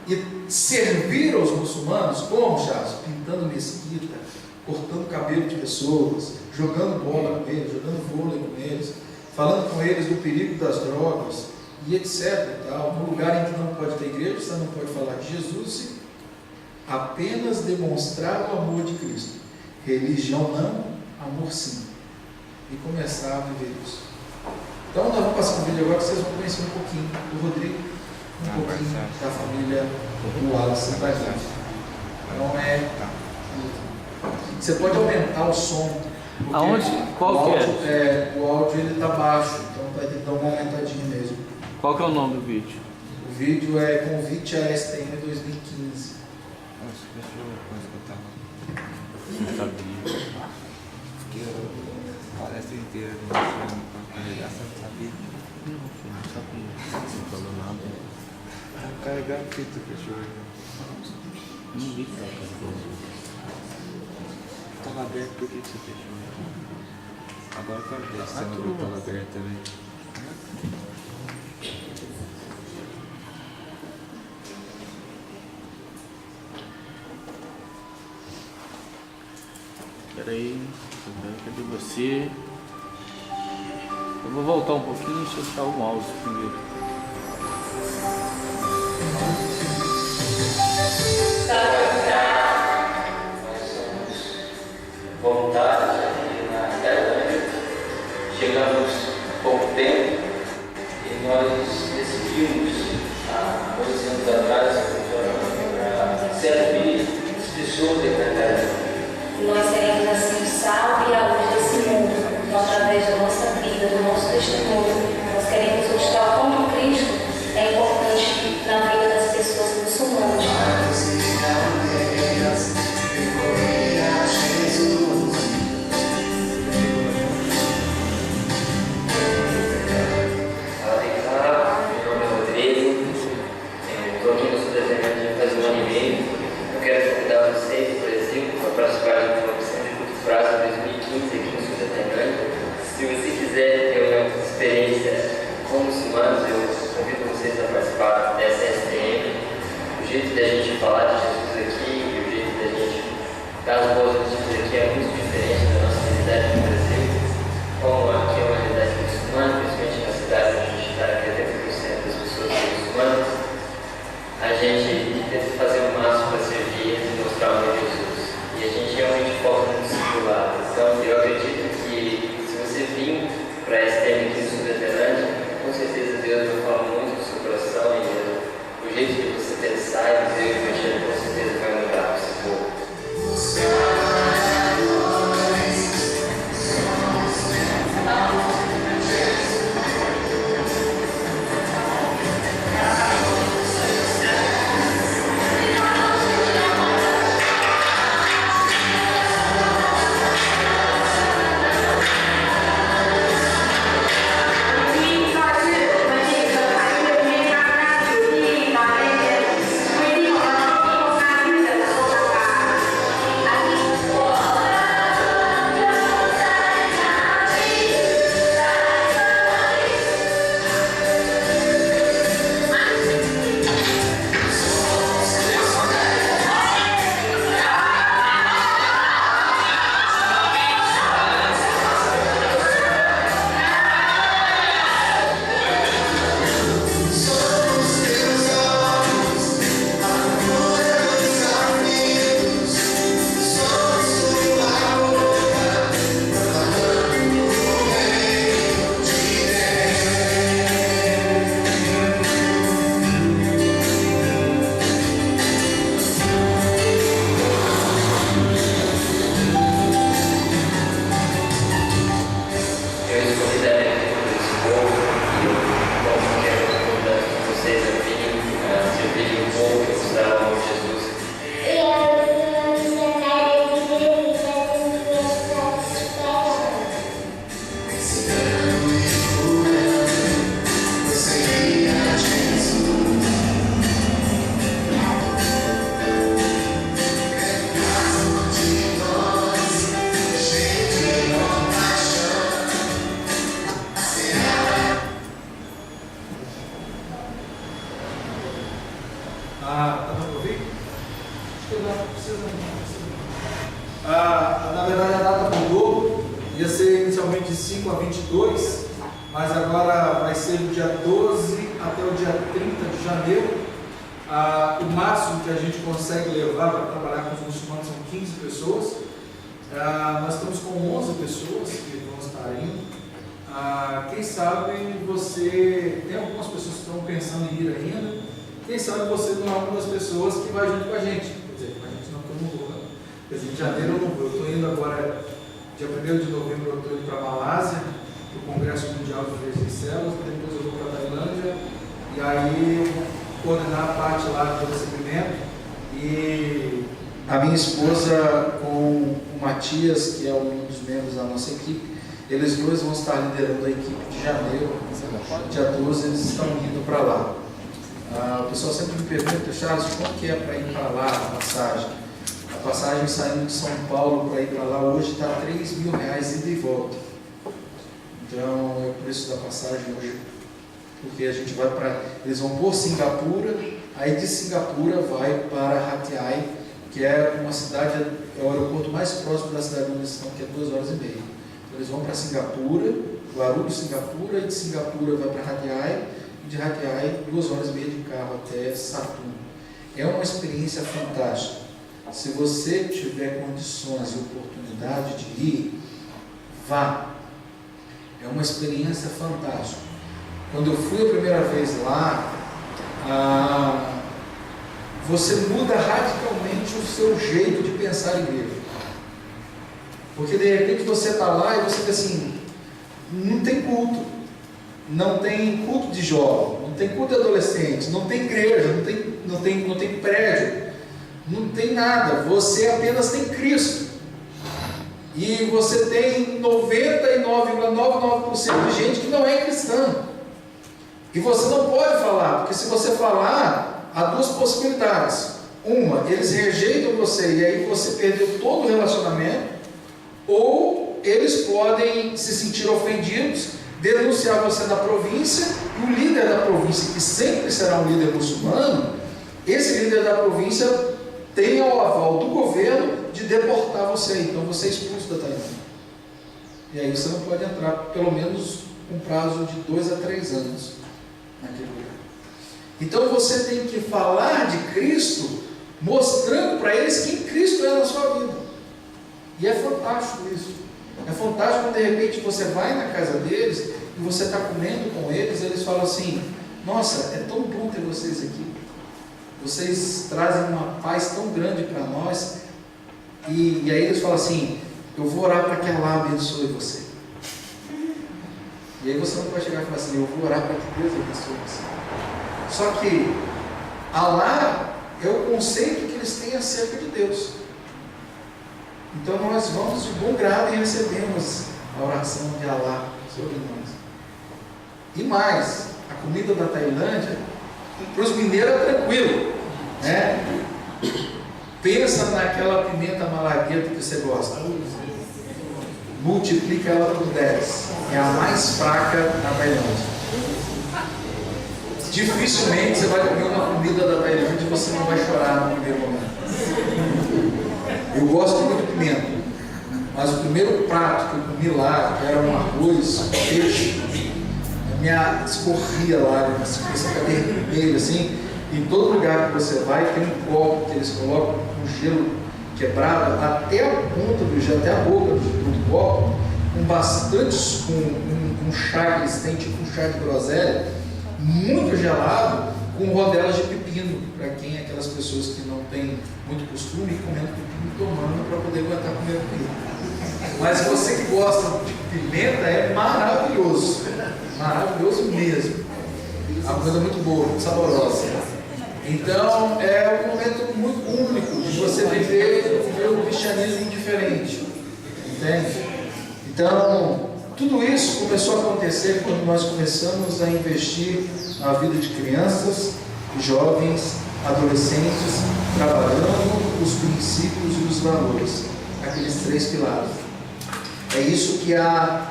Speaker 1: e servir aos muçulmanos, como, Charles? Pintando mesquita, cortando cabelo de pessoas, jogando bola com eles, jogando vôlei com eles, falando com eles do perigo das drogas e etc. E tal. No lugar em que não pode ter igreja, você não pode falar de Jesus, apenas demonstrar o amor de Cristo. Religião não, amor sim. E começar a viver isso. Então nós vamos passar um vídeo agora que vocês vão conhecer um pouquinho do Rodrigo, um pouquinho da família do Wallace da gente. Então você pode aumentar o som.
Speaker 2: Aonde? Qual que é?
Speaker 1: O áudio ele está baixo, então vai ter que dar uma aumentadinha mesmo.
Speaker 2: Qual que é o nome do vídeo?
Speaker 1: O vídeo é Convite à STM 2015.
Speaker 3: Nossa, deixa eu ver uma coisa que eu tava.
Speaker 2: Não sabia.
Speaker 3: Fiquei a palestra inteira mostrando pra carregar, você não sabia?
Speaker 2: Não sabia. Não falou nada.
Speaker 3: Carregar a fita, cachorro.
Speaker 2: Não vi que tava carregando.
Speaker 3: Tava aberto, por que você fechou? Agora eu quero ver se você não viu que tava aberto também.
Speaker 2: Peraí, cadê você? Eu vou voltar um pouquinho e deixa eu achar o mouse primeiro.
Speaker 4: Voluntários aqui na Tailândia. Chegamos há pouco tempo e nós decidimos, há 2 anos atrás, para servir as pessoas aqui na Tailândia.
Speaker 5: Nós seremos assim o sal e a luz desse mundo. Então, através da nossa vida, do nosso testemunho, nós queremos mostrar como Cristo é importante na vida das pessoas muçulmanas.
Speaker 4: Se você quiser ter uma experiência com muçulmanos, eu convido vocês a participar dessa STM. O jeito da gente falar de Jesus aqui e o jeito da gente dar as boas notícias aqui é muito diferente da nossa realidade no Brasil. Como aqui é uma realidade muçulmana, principalmente na cidade onde a gente está, que 80% das pessoas são muçulmanas, a gente tenta fazer o máximo para servir e mostrar o amor de Jesus. E a gente realmente foca no discipulado. Então, eu acredito que se você vir para esse tema aqui no sul da Tailândia, com certeza Deus vai falar muito do seu coração e o jeito de você pensar e viver o Evangelho com certeza vai mudar o seu povo.
Speaker 6: Na verdade, a data mudou, ia ser inicialmente de 5 a 22, mas agora vai ser do dia 12 até o dia 30 de janeiro. O máximo que a gente consegue levar para trabalhar com os muçulmanos são 15 pessoas. Nós estamos com 11 pessoas que vão estar indo. Quem sabe você, tem algumas pessoas que estão pensando em ir ainda, quem sabe você não é uma das pessoas que vai junto com a gente. Quer dizer, com a gente não, porque eu não vou, né? Quer dizer, em janeiro eu não vou, eu estou indo agora, dia 1º de novembro eu estou indo para a Malásia, para o Congresso Mundial de Igrejas em Células, depois eu vou para a Tailândia, e aí eu vou coordenar a parte lá do recebimento. E
Speaker 1: a minha esposa com o Matias, que é um dos membros da nossa equipe, eles dois vão estar liderando a equipe de janeiro, dia 12 eles estão indo para lá. O pessoal sempre me pergunta, Charles, quanto que é para ir para lá a passagem? A passagem saindo de São Paulo para ir para lá hoje está R$3.000 ida e volta. Então é o preço da passagem hoje, porque a gente vai para, eles vão por Singapura, aí de Singapura vai para Hat Yai, que é uma cidade, é o aeroporto mais próximo da cidade onde eles estão, que é 2 horas e meia. Eles vão para Singapura, Guarulhos, Singapura, e de Singapura vai para Hat Yai, e de Hat Yai 2 horas e meia de carro até Saturn. É uma experiência fantástica. Se você tiver condições e oportunidade de ir, vá. É uma experiência fantástica. Quando eu fui a primeira vez lá, você muda radicalmente o seu jeito de pensar em igreja. Porque de repente você está lá e você vê assim, não tem culto, não tem culto de jovem, não tem culto de adolescente, não tem igreja, não tem prédio, não tem nada, você apenas tem Cristo. E você tem 99,99% de gente que não é cristã. E você não pode falar, porque se você falar, há 2 possibilidades. Uma, eles rejeitam você e aí você perdeu todo o relacionamento. Ou eles podem se sentir ofendidos, denunciar você da província, e o líder da província, que sempre será um líder muçulmano, esse líder da província tem o aval do governo de deportar você, então você é expulso da Tailândia. E aí você não pode entrar, pelo menos um prazo de 2 a 3 anos naquele lugar. Então você tem que falar de Cristo, mostrando para eles quem Cristo é na sua vida. E é fantástico isso. É fantástico quando de repente você vai na casa deles e você está comendo com eles, eles falam assim, nossa, é tão bom ter vocês aqui. Vocês trazem uma paz tão grande para nós. E aí eles falam assim, eu vou orar para que Allah abençoe você. E aí você não pode chegar e falar assim, eu vou orar para que Deus abençoe você. Só que Allah é o conceito que eles têm acerca de Deus. Então nós vamos de bom grado e recebemos a oração de Allah sobre nós. E mais, a comida da Tailândia, para os mineiros é tranquilo, né? Pensa naquela pimenta malagueta que você gosta. Multiplica ela por 10. É a mais fraca na Tailândia. Dificilmente você vai comer uma comida da Tailândia e você não vai chorar no primeiro momento. Eu gosto muito de pimenta, mas o primeiro prato que eu comi lá, que era um arroz, peixe, a minha escorria lágrimas, você fica vermelho assim. Em todo lugar que você vai tem um copo que eles colocam com gelo quebrado até a ponta do gelo, até a boca do copo, com bastante, com chá que eles têm, tipo um chá de groselha, muito gelado, com rodelas de pepino, para quem é aquelas pessoas que não têm muito costume, comendo pepino e tomando para poder aguentar comer pepino. Mas você que gosta de pimenta, é maravilhoso mesmo. A coisa muito boa, muito saborosa. Então é um momento muito único de você viver o cristianismo diferente, entende? Então tudo isso começou a acontecer quando nós começamos a investir na vida de crianças, jovens, adolescentes, trabalhando os princípios e os valores, aqueles 3 pilares. É isso que a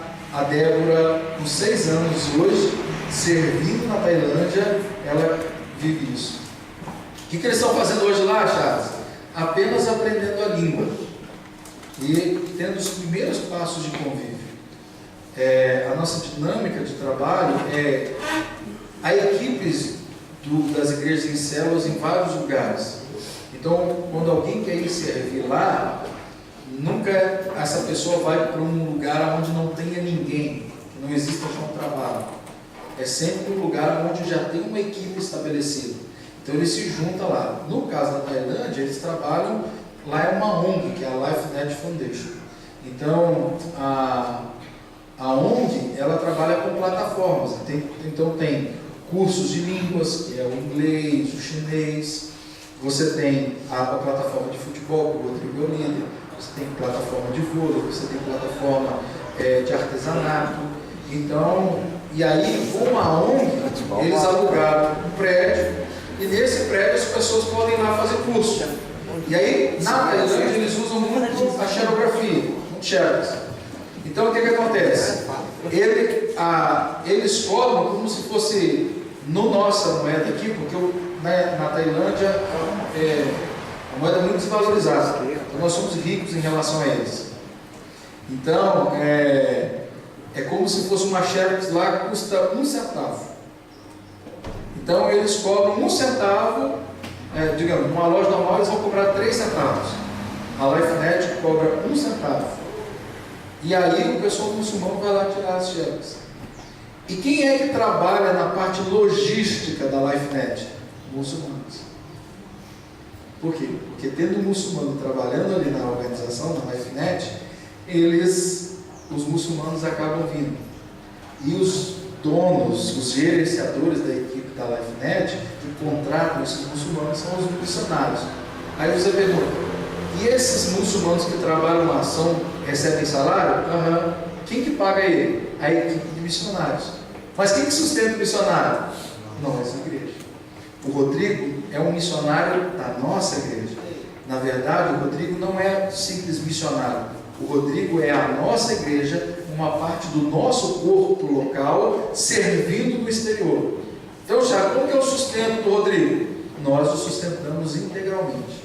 Speaker 1: Débora, com 6 anos hoje, servindo na Tailândia, ela vive isso. O que eles estão fazendo hoje lá, Charles? apenas aprendendo a língua e tendo os primeiros passos de convívio. A nossa dinâmica de trabalho há equipes das igrejas em células em vários lugares. Então, quando alguém quer ir servir lá, nunca essa pessoa vai para um lugar onde não tenha ninguém, que não exista chão de trabalho. É sempre um lugar onde já tem uma equipe estabelecida. Então, ele se junta lá. No caso da Tailândia, eles trabalham, lá é uma ONG, que é a LifeNet Foundation. Então, a ONG, ela trabalha com plataformas. Então, tem cursos de línguas, que é o inglês, o chinês. Você tem a plataforma de futebol, que o Rodrigo é o líder. Você tem plataforma de vôlei, você tem plataforma de artesanato. Então, e aí, com a ONG, eles alugaram um prédio, e nesse prédio as pessoas podem ir lá fazer curso. E aí, na Tailândia, eles usam muito a xerografia, muito xerox. Então, o que acontece? Eles cobram como se fosse no nossa moeda aqui, porque na Tailândia a moeda é muito desvalorizada. Então, nós somos ricos em relação a eles. Então, é como se fosse uma xerox lá que custa 1 centavo. Então, eles cobram 1 centavo, digamos, numa loja normal eles vão cobrar 3 centavos. A LifeNet cobra 1 centavo. E aí o pessoal muçulmano vai lá tirar as xerox. E quem é que trabalha na parte logística da LifeNet? Muçulmanos. Por quê? Porque tendo um muçulmano trabalhando ali na organização, na LifeNet, os muçulmanos acabam vindo. E os donos, os gerenciadores da equipe da LifeNet, que contratam esses muçulmanos, são os missionários. Aí você pergunta, e esses muçulmanos que trabalham lá, recebem salário? Quem que paga ele? A equipe de missionários. Mas quem que sustenta o missionário? Nós, a igreja. O Rodrigo é um missionário da nossa igreja. Na verdade, o Rodrigo não é simples missionário. O Rodrigo é a nossa igreja, uma parte do nosso corpo local, servindo no exterior. Então, Thiago, como que é o sustento do Rodrigo? Nós o sustentamos integralmente.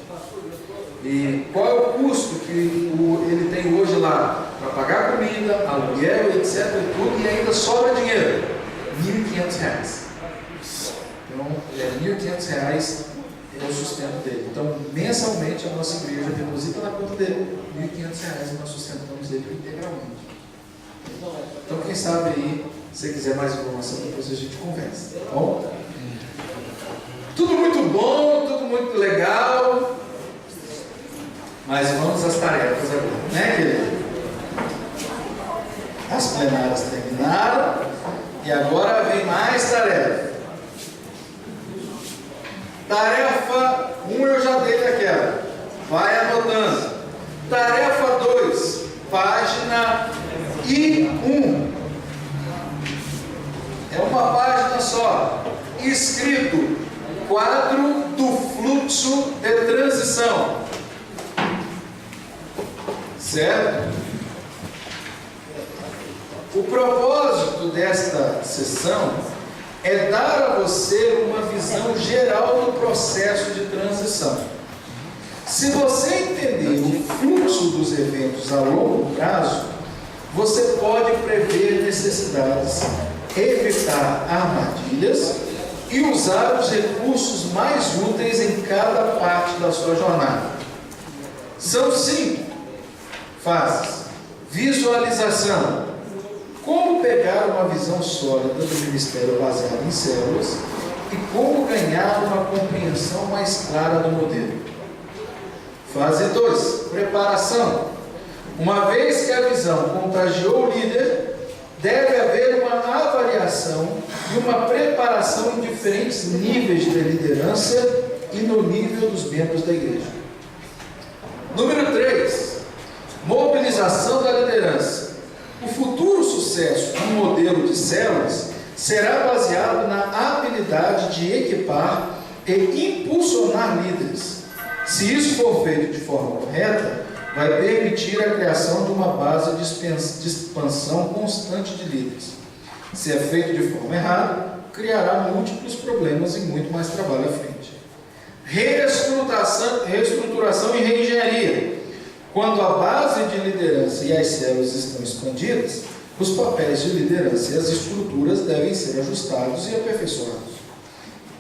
Speaker 1: E qual é o custo que ele tem hoje lá? Para pagar comida, aluguel, etc. e tudo, e ainda sobra dinheiro. R$1.500. Então, R$1.500 é o sustento dele. Então, mensalmente, a nossa igreja deposita na conta dele R$1.500 e nós sustentamos ele integralmente. Então, quem sabe aí, se você quiser mais informação, depois a gente conversa, tá bom? Tudo muito bom, tudo muito legal. Mas vamos às tarefas agora, né, querido? As plenárias terminaram e agora vem mais tarefa. Tarefa 1 eu já dei daquela. Vai anotando. Tarefa 2, página I1. É uma página só. Escrito: quadro do fluxo de transição. Certo? O propósito desta sessão é dar a você uma visão geral do processo de transição. Se você entender o fluxo dos eventos a longo prazo, você pode prever necessidades, evitar armadilhas e usar os recursos mais úteis em cada parte da sua jornada. São 5 fases. Visualização. Como pegar uma visão sólida do ministério baseado em células e como ganhar uma compreensão mais clara do modelo. Fase 2. Preparação. Uma vez que a visão contagiou o líder, deve haver uma avaliação e uma preparação em diferentes níveis de liderança e no nível dos membros da igreja. Número 3. Mobilização da liderança. O futuro sucesso do modelo de células será baseado na habilidade de equipar e impulsionar líderes. Se isso for feito de forma correta, vai permitir a criação de uma base de expansão constante de líderes. Se é feito de forma errada, criará múltiplos problemas e muito mais trabalho à frente. reestruturação e reengenharia. Quando a base de liderança e as células estão expandidas, os papéis de liderança e as estruturas devem ser ajustados e aperfeiçoados.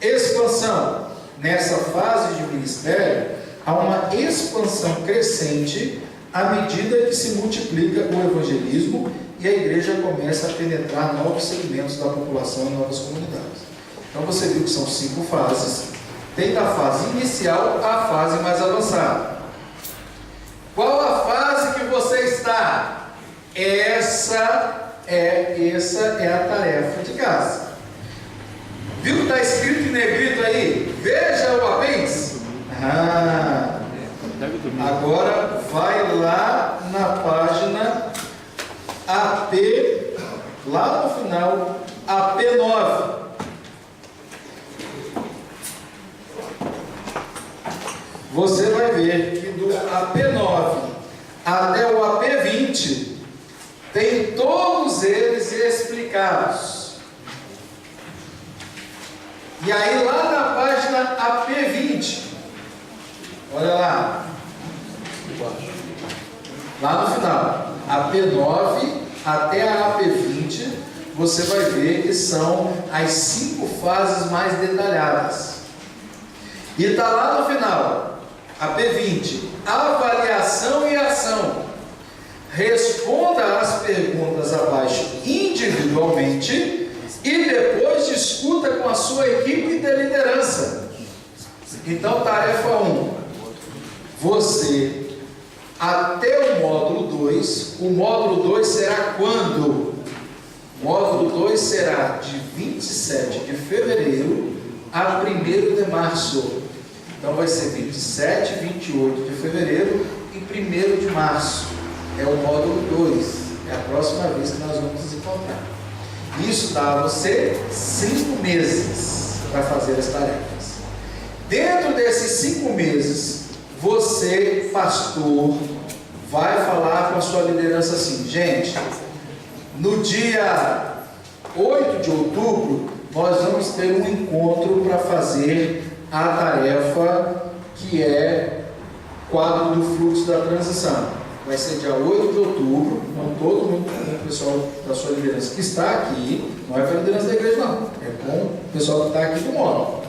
Speaker 1: Expansão. Nessa fase de ministério, há uma expansão crescente à medida que se multiplica o evangelismo e a igreja começa a penetrar novos segmentos da população e novas comunidades. Então você viu que são 5 fases. Tem da fase inicial à fase mais avançada. Qual a fase que você está? Essa é a tarefa de casa. Viu que está escrito em negrito aí? Veja o apêndice. Agora vai lá na página AP, lá no final, AP9. Você vai ver que do AP9 até o AP20 tem todos eles explicados. E aí lá na página AP20, olha lá no final, AP9 até a AP20, você vai ver que são as 5 fases mais detalhadas. E está lá no final, AP20, avaliação e ação. Responda às perguntas abaixo individualmente e depois discuta com a sua equipe de liderança. Então, tarefa 1. Você, até o módulo 2, o módulo 2 será quando? O módulo 2 será de 27 de fevereiro a 1º de março. Então vai ser 27, 28 de fevereiro e 1º de março. É o módulo 2. É a próxima vez que nós vamos nos encontrar. Isso dá a você 5 meses para fazer as tarefas. Dentro desses 5 meses, você, pastor, vai falar com a sua liderança assim: gente, no dia 8 de outubro, nós vamos ter um encontro para fazer a tarefa que é quadro do fluxo da transição. Vai ser dia 8 de outubro, com todo mundo, com o pessoal da sua liderança que está aqui, não é para a liderança da igreja não, é com o pessoal que está aqui do módulo.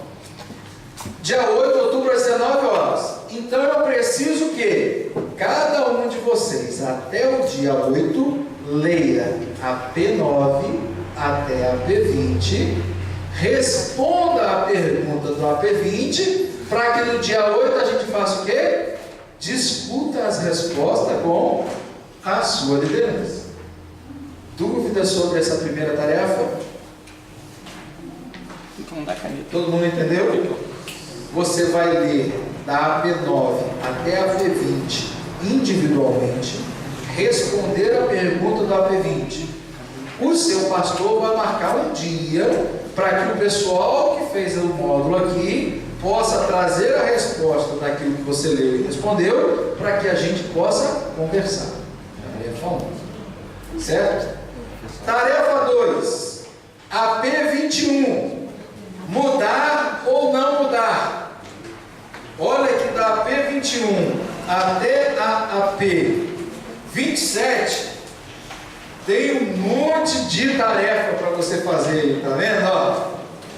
Speaker 1: Dia 8 de outubro às 19 horas. Então eu preciso que cada um de vocês, até o dia 8, leia a P9 até a P20, responda a pergunta do AP20, para que no dia 8 a gente faça o quê? Discuta as respostas com a sua liderança. Dúvidas sobre essa primeira tarefa? Todo mundo entendeu? Você vai ler da AP9 até a AP20 individualmente, responder a pergunta do AP20. O seu pastor vai marcar um dia para que o pessoal que fez o módulo aqui possa trazer a resposta daquilo que você leu e respondeu, para que a gente possa conversar. Tarefa 1. Certo? Tarefa 2. AP21. Mudar ou não mudar? Olha que da AP21 até a AP27 tem um monte de tarefa para você fazer, tá vendo? Ó,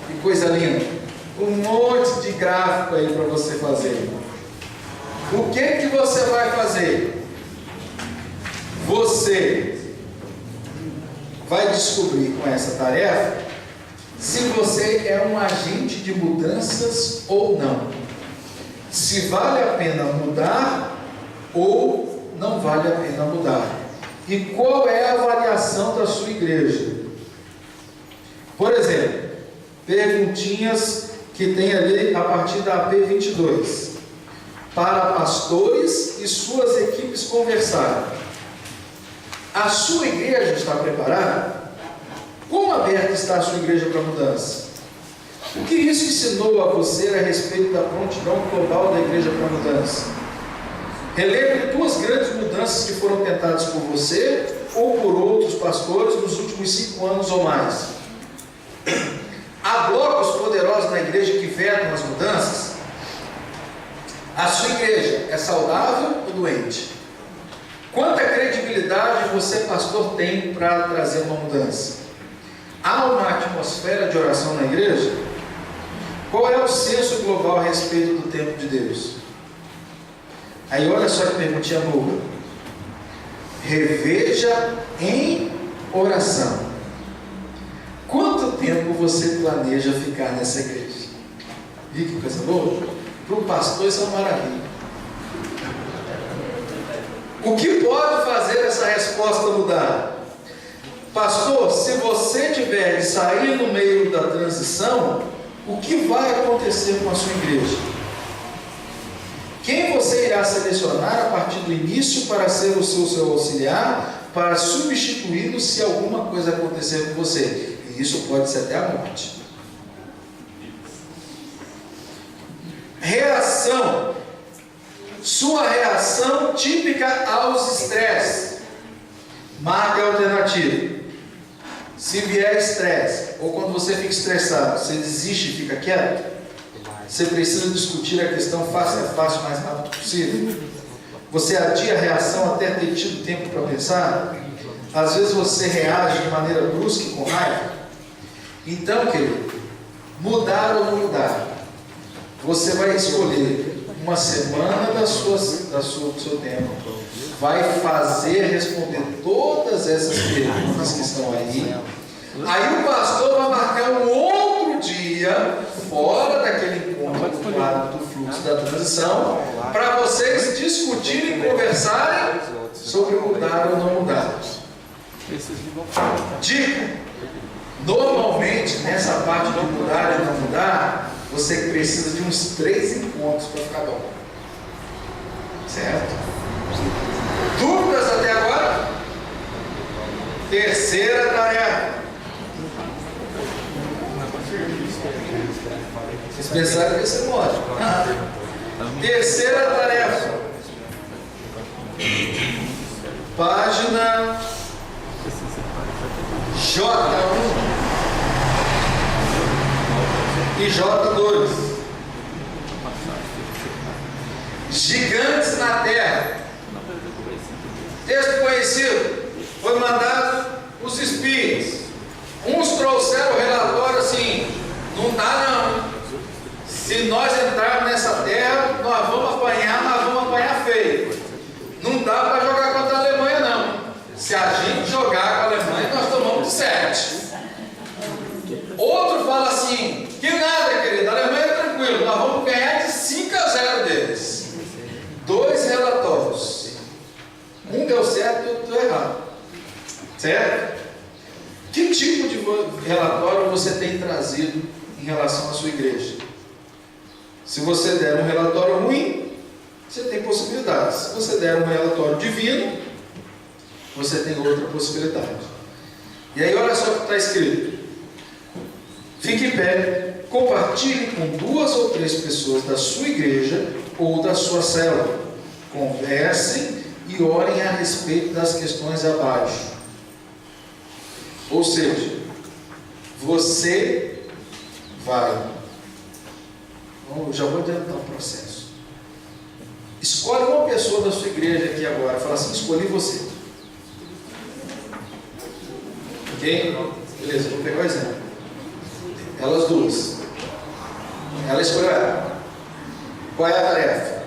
Speaker 1: que coisa linda. Um monte de gráfico aí para você fazer. O que você vai fazer? Você vai descobrir com essa tarefa se você é um agente de mudanças ou não. Se vale a pena mudar ou não vale a pena mudar. E qual é a avaliação da sua igreja? Por exemplo, perguntinhas que tem ali a partir da AP22. Para pastores e suas equipes conversarem. A sua igreja está preparada? Como aberta está a sua igreja para mudança? O que isso ensinou a você a respeito da prontidão global da igreja para mudança? Relembre 2 grandes mudanças que foram tentadas por você ou por outros pastores nos últimos 5 anos ou mais. Há blocos poderosos na igreja que vetam as mudanças? A sua igreja é saudável ou doente? Quanta credibilidade você, pastor, tem para trazer uma mudança? Há uma atmosfera de oração na igreja? Qual é o senso global a respeito do tempo de Deus? Aí olha só que perguntinha boa. Reveja em oração. Quanto tempo você planeja ficar nessa igreja? Viu que coisa boa? Para o pastor isso é uma maravilha. O que pode fazer essa resposta mudar? Pastor, se você tiver de sair no meio da transição, o que vai acontecer com a sua igreja? Quem você irá selecionar a partir do início para ser o seu auxiliar, para substituí-lo se alguma coisa acontecer com você? E isso pode ser até a morte. Reação. Sua reação típica aos estresses. Marque a alternativa. Se vier estresse, ou quando você fica estressado, você desiste e fica quieto, você precisa discutir a questão face a face o mais rápido possível. Você adia a reação até ter tido tempo para pensar. Às vezes você reage de maneira brusca e com raiva. Então, querido, mudar ou não mudar, você vai escolher uma semana do seu tempo, vai fazer responder todas essas perguntas que estão aí. Aí o pastor vai marcar um outro dia, fora daquele encontro do fluxo da transição, para vocês discutirem e conversarem sobre mudar ou não mudar. Dica: normalmente nessa parte de mudar e não mudar, você precisa de uns 3 encontros para ficar bom. Certo? Dúvidas até agora? Terceira tarefa. Vocês pensaram que ia ser lógico. Terceira tarefa. Página J1 e J2. Gigantes na terra. Texto conhecido. Foi mandado os espias. Uns trouxeram o relatório assim: não dá não. Se nós entrarmos nessa terra, nós vamos apanhar feio. Não dá para jogar contra a Alemanha não. Se a gente jogar com a Alemanha, nós tomamos de 7. Outro fala assim: que nada, querido, a Alemanha é tranquilo, nós vamos ganhar de 5-0 deles. 2 relatórios. Um deu certo e outro deu errado. Certo? Que tipo de relatório você tem trazido em relação à sua igreja? Se você der um relatório ruim, você tem possibilidades. Se você der um relatório divino, você tem outra possibilidade. E aí olha só o que está escrito. Fique em pé, compartilhe com 2 ou 3 pessoas da sua igreja ou da sua célula. Conversem e orem a respeito das questões abaixo. Ou seja, você vai... já vou adiantar o processo. Escolhe uma pessoa da sua igreja aqui agora. Fala assim: escolhi você. Ok? Beleza, vou pegar o exemplo. Elas duas. Ela escolheu ela. Qual é a tarefa?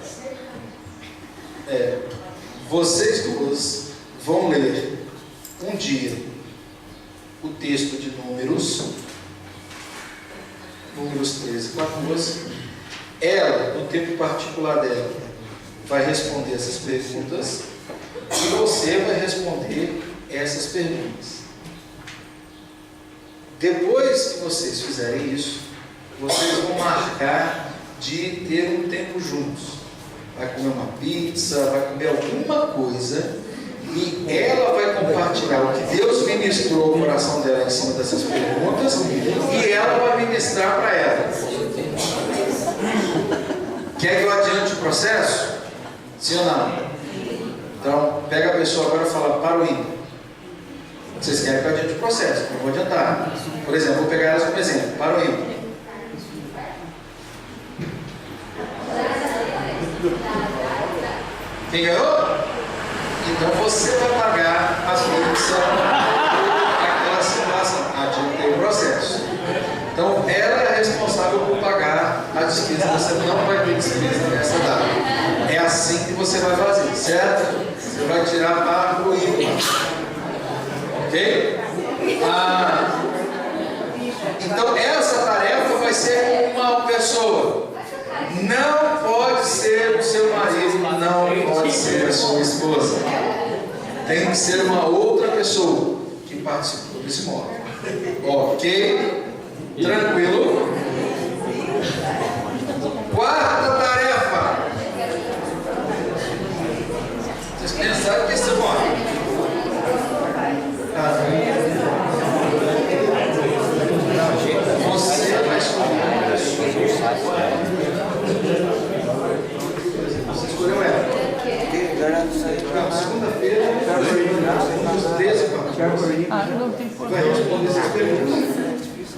Speaker 1: Vocês duas vão ler um dia o texto de Números 13 e 14. Ela, no tempo particular dela, vai responder essas perguntas e você vai responder essas perguntas. Depois que vocês fizerem isso, vocês vão marcar de ter um tempo juntos. Vai comer uma pizza, vai comer alguma coisa, e ela vai compartilhar o que Deus ministrou ao coração dela em cima dessas perguntas, e ela vai ministrar para ela. Quer que eu adiante o processo? Sim ou não? Então, pega a pessoa agora e fala: para o ímpar. Vocês querem que eu adiante o processo? Não vou adiantar. Por exemplo, vou pegar elas como exemplo. Para o ímpar. Quem ganhou? Então você vai pagar as coisas que são aquela situação. Tem um processo. Então ela é responsável por pagar a despesa. Você não vai ter despesa nessa data. É assim que você vai fazer, certo? Você vai tirar para o IVA. Ok? Então essa tarefa vai ser com uma pessoa. Não pode ser o seu marido, não pode ser a sua esposa. Tem que ser uma outra pessoa que participou desse módulo. Ok? Tranquilo? Quarta tarefa. Vocês pensaram que esse módulo? Você vai escolher. Você escolheu ela. Não, segunda-feira, vai responder essas perguntas.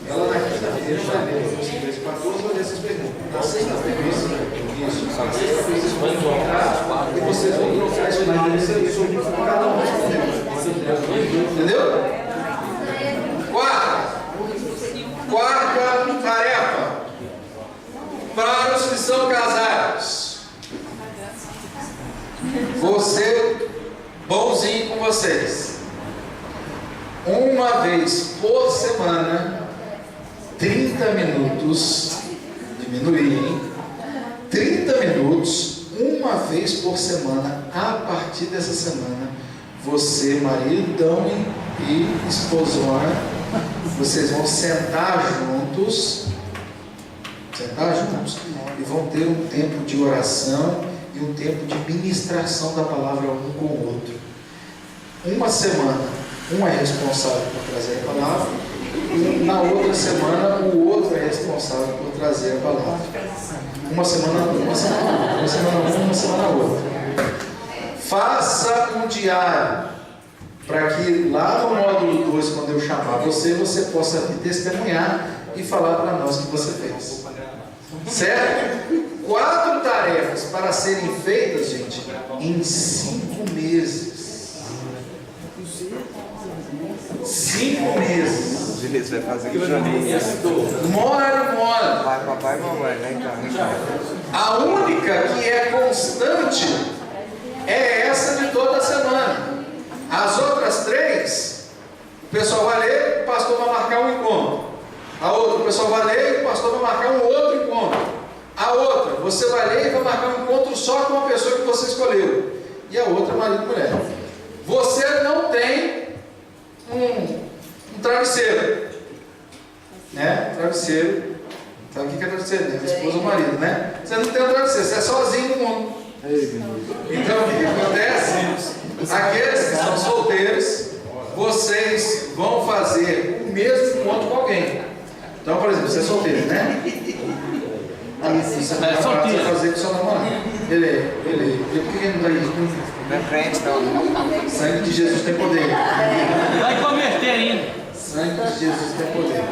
Speaker 1: Ela na quinta-feira vai ler os 13 e 14, vai ler essas perguntas. Na sexta-feira, isso. Na sexta-feira, vocês vão encontrar e vocês vão trocar isso na lista sobre cada um respondendo. Entendeu? Quarta tarefa. Para os que são casados. Você, bonzinho com vocês. Uma vez por semana, 30 minutos, diminuir, 30 minutos, uma vez por semana, a partir dessa semana, você, maridão e esposona, vocês vão sentar juntos e vão ter um tempo de oração e um tempo de ministração da palavra um com o outro. Uma semana, um é responsável por trazer a palavra, e na outra semana o outro é responsável por trazer a palavra. Uma semana outra. Faça um diário, para que lá no módulo 2, quando eu chamar você possa testemunhar e falar para nós o que você fez. Certo? 4 tarefas para serem feitas, gente, em 5 meses. 5 meses.
Speaker 3: Você vai fazer que janeiro.
Speaker 1: Mole.
Speaker 3: Vai, papai e mamãe, né, cara?
Speaker 1: A única que é constante é essa de toda semana. As outras 3, o pessoal vai ler, o pastor vai marcar um encontro. A outra, o pessoal vai ler, o pastor vai marcar um outro encontro. A outra, você vai ler e vai marcar um encontro só com a pessoa que você escolheu. E a outra, marido e mulher. Você não tem um travesseiro. Né? Travesseiro. Sabe o que é travesseiro? Né? Esposa ou marido, né? Você não tem um travesseiro, você é sozinho no mundo. Então o que acontece? Aqueles que são solteiros, vocês vão fazer o mesmo encontro com alguém. Então, por exemplo, você é solteiro, né? Você vai fazer com o seu namorado. Ele, por que ele não está aí?
Speaker 3: Não é crente, não.
Speaker 1: Sangue de Jesus tem poder.
Speaker 2: Vai converter ainda.
Speaker 1: Sangue de Jesus tem poder.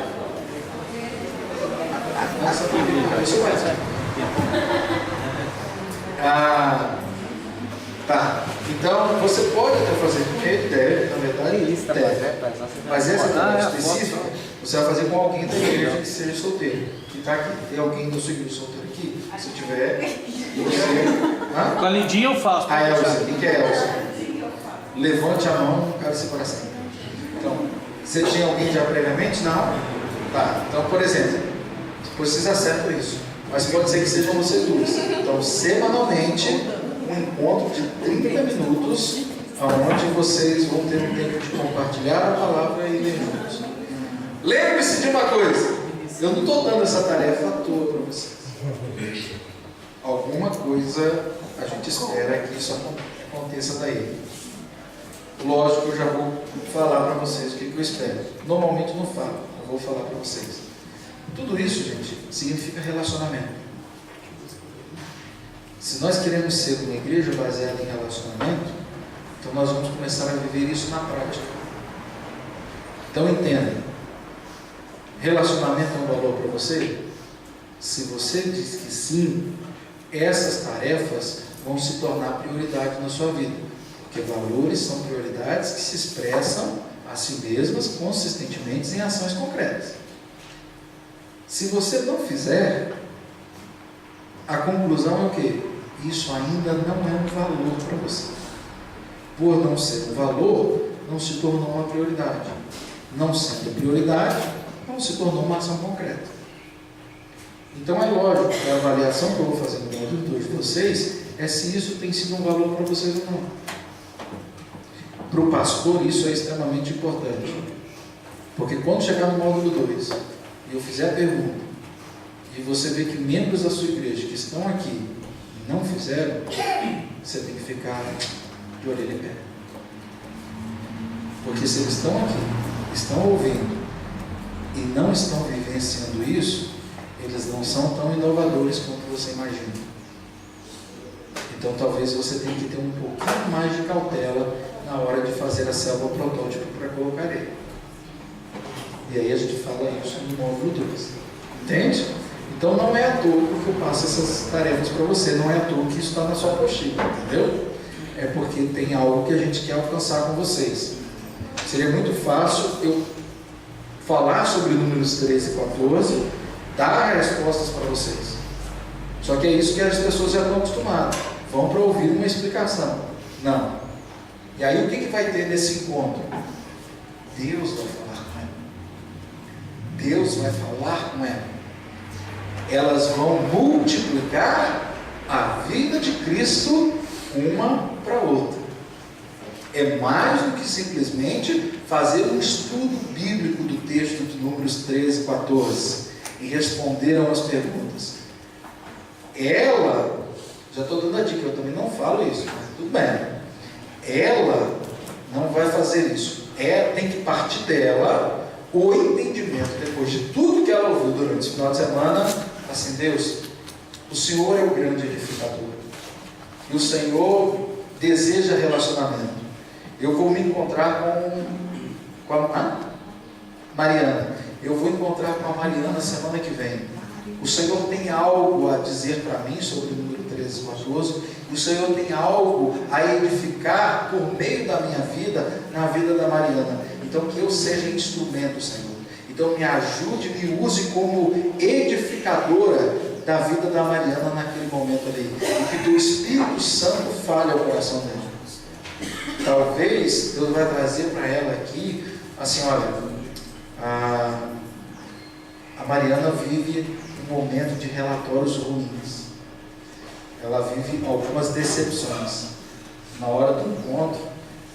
Speaker 1: Essa é isso mesmo. Tá. Então, você pode até fazer com ele, deve, na verdade, deve. Mas essa tarefa específica, você vai fazer com alguém da igreja que seja solteiro. Que está aqui. Tem alguém da sua igreja solteiro aqui? Se tiver, você...
Speaker 2: Com a Lidinha eu faço.
Speaker 1: A Elza, quem que é Elza? Levante a mão, não quero separação. Então, você tinha alguém já previamente? Não? Tá. Então, por exemplo, vocês acertam isso. Mas pode ser que sejam vocês duas. Então, semanalmente, um encontro de 30 minutos, onde vocês vão ter um tempo de compartilhar a palavra e ler juntos. Lembre-se de uma coisa: eu não estou dando essa tarefa à toa para vocês. Alguma coisa a gente espera que isso aconteça daí. Lógico, eu já vou falar para vocês o que eu espero. Normalmente não falo, eu vou falar para vocês. Tudo isso, gente, significa relacionamento. Se nós queremos ser uma igreja baseada em relacionamento, então nós vamos começar a viver isso na prática. Então entenda, relacionamento é um valor para você? Se você diz que sim, essas tarefas vão se tornar prioridade na sua vida. Porque valores são prioridades que se expressam a si mesmas consistentemente em ações concretas. Se você não fizer, a conclusão é o quê? Isso ainda não é um valor para você. Por não ser um valor, não se tornou uma prioridade. Não sendo prioridade, não se tornou uma ação concreta. Então é lógico que a avaliação que eu vou fazer no módulo 2 de vocês é se isso tem sido um valor para vocês ou não. Para o pastor isso é extremamente importante. Porque quando chegar no módulo 2 e eu fizer a pergunta, e você vê que membros da sua igreja que estão aqui não fizeram, você tem que ficar de orelha em pé. Porque se eles estão aqui, estão ouvindo e não estão vivenciando isso, eles não são tão inovadores quanto você imagina. Então talvez você tenha que ter um pouquinho mais de cautela na hora de fazer a célula protótipo para colocar ele. E aí a gente fala isso no módulo 2. Entende? Então não é à toa que eu passo essas tarefas para você, não é à toa que isso está na sua apostila, entendeu? É porque tem algo que a gente quer alcançar com vocês. Seria muito fácil eu falar sobre números 13 e 14, dar respostas para vocês. Só que é isso que as pessoas já estão acostumadas. Vão para ouvir uma explicação. Não. E aí o que vai ter nesse encontro? Deus vai falar com ela. Deus vai falar com ela. Elas vão multiplicar a vida de Cristo uma para outra. É mais do que simplesmente fazer um estudo bíblico do texto de Números 13 e 14 e responder a umas perguntas. Ela, já estou dando a dica, eu também não falo isso, mas tudo bem. Ela não vai fazer isso. Tem que partir dela o entendimento, depois de tudo que ela ouviu durante esse final de semana, assim, Deus, o Senhor é o grande edificador. E o Senhor deseja relacionamento. Eu vou me encontrar com a Mariana. Eu vou encontrar com a Mariana semana que vem. O Senhor tem algo a dizer para mim sobre o número 13 e 14. O Senhor tem algo a edificar por meio da minha vida, na vida da Mariana. Então que eu seja instrumento, Senhor. Então me ajude, me use como edificadora da vida da Mariana naquele momento ali. E que o Espírito Santo fale ao coração dela. Talvez Deus vai trazer para ela aqui, assim, olha, a Mariana vive um momento de relatórios ruins. Ela vive algumas decepções. Na hora do encontro,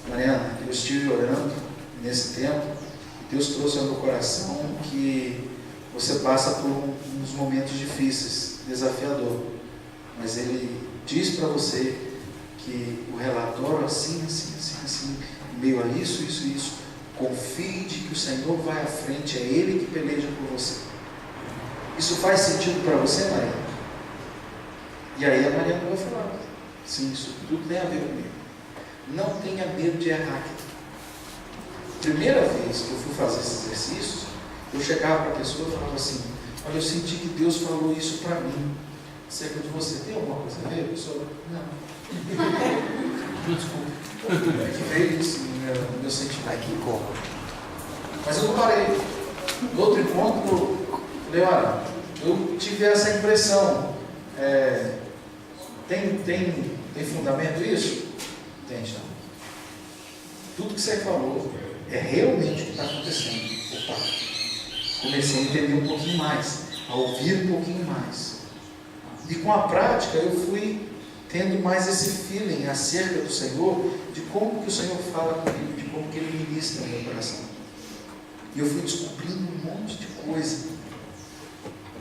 Speaker 1: Mariana, eu estive orando nesse tempo, e Deus trouxe ao meu coração que você passa por uns momentos difíceis, desafiador, mas Ele diz para você que o relatório assim, em meio a isso, confie de que o Senhor vai à frente, é Ele que peleja por você. Isso faz sentido para você, Mariana? E aí a Mariana vai falar, sim, isso tudo tem a ver comigo. Não tenha medo de errar. Primeira vez que eu fui fazer esses exercícios, eu chegava para a pessoa e falava assim, olha, eu senti que Deus falou isso para mim. Acerca de você, tem alguma coisa a ver? A pessoa, não. Desculpa. É que veio isso no meu sentimento. Aqui como? Mas eu não parei. No outro encontro, eu falei, olha, eu tive essa impressão. Tem fundamento isso? Tem, então. Tudo que você falou é realmente o que está acontecendo. Opa, comecei a entender um pouquinho mais, a ouvir um pouquinho mais. E com a prática eu fui tendo mais esse feeling acerca do Senhor, de como que o Senhor fala comigo, de como que Ele ministra no meu coração. E eu fui descobrindo um monte de coisa.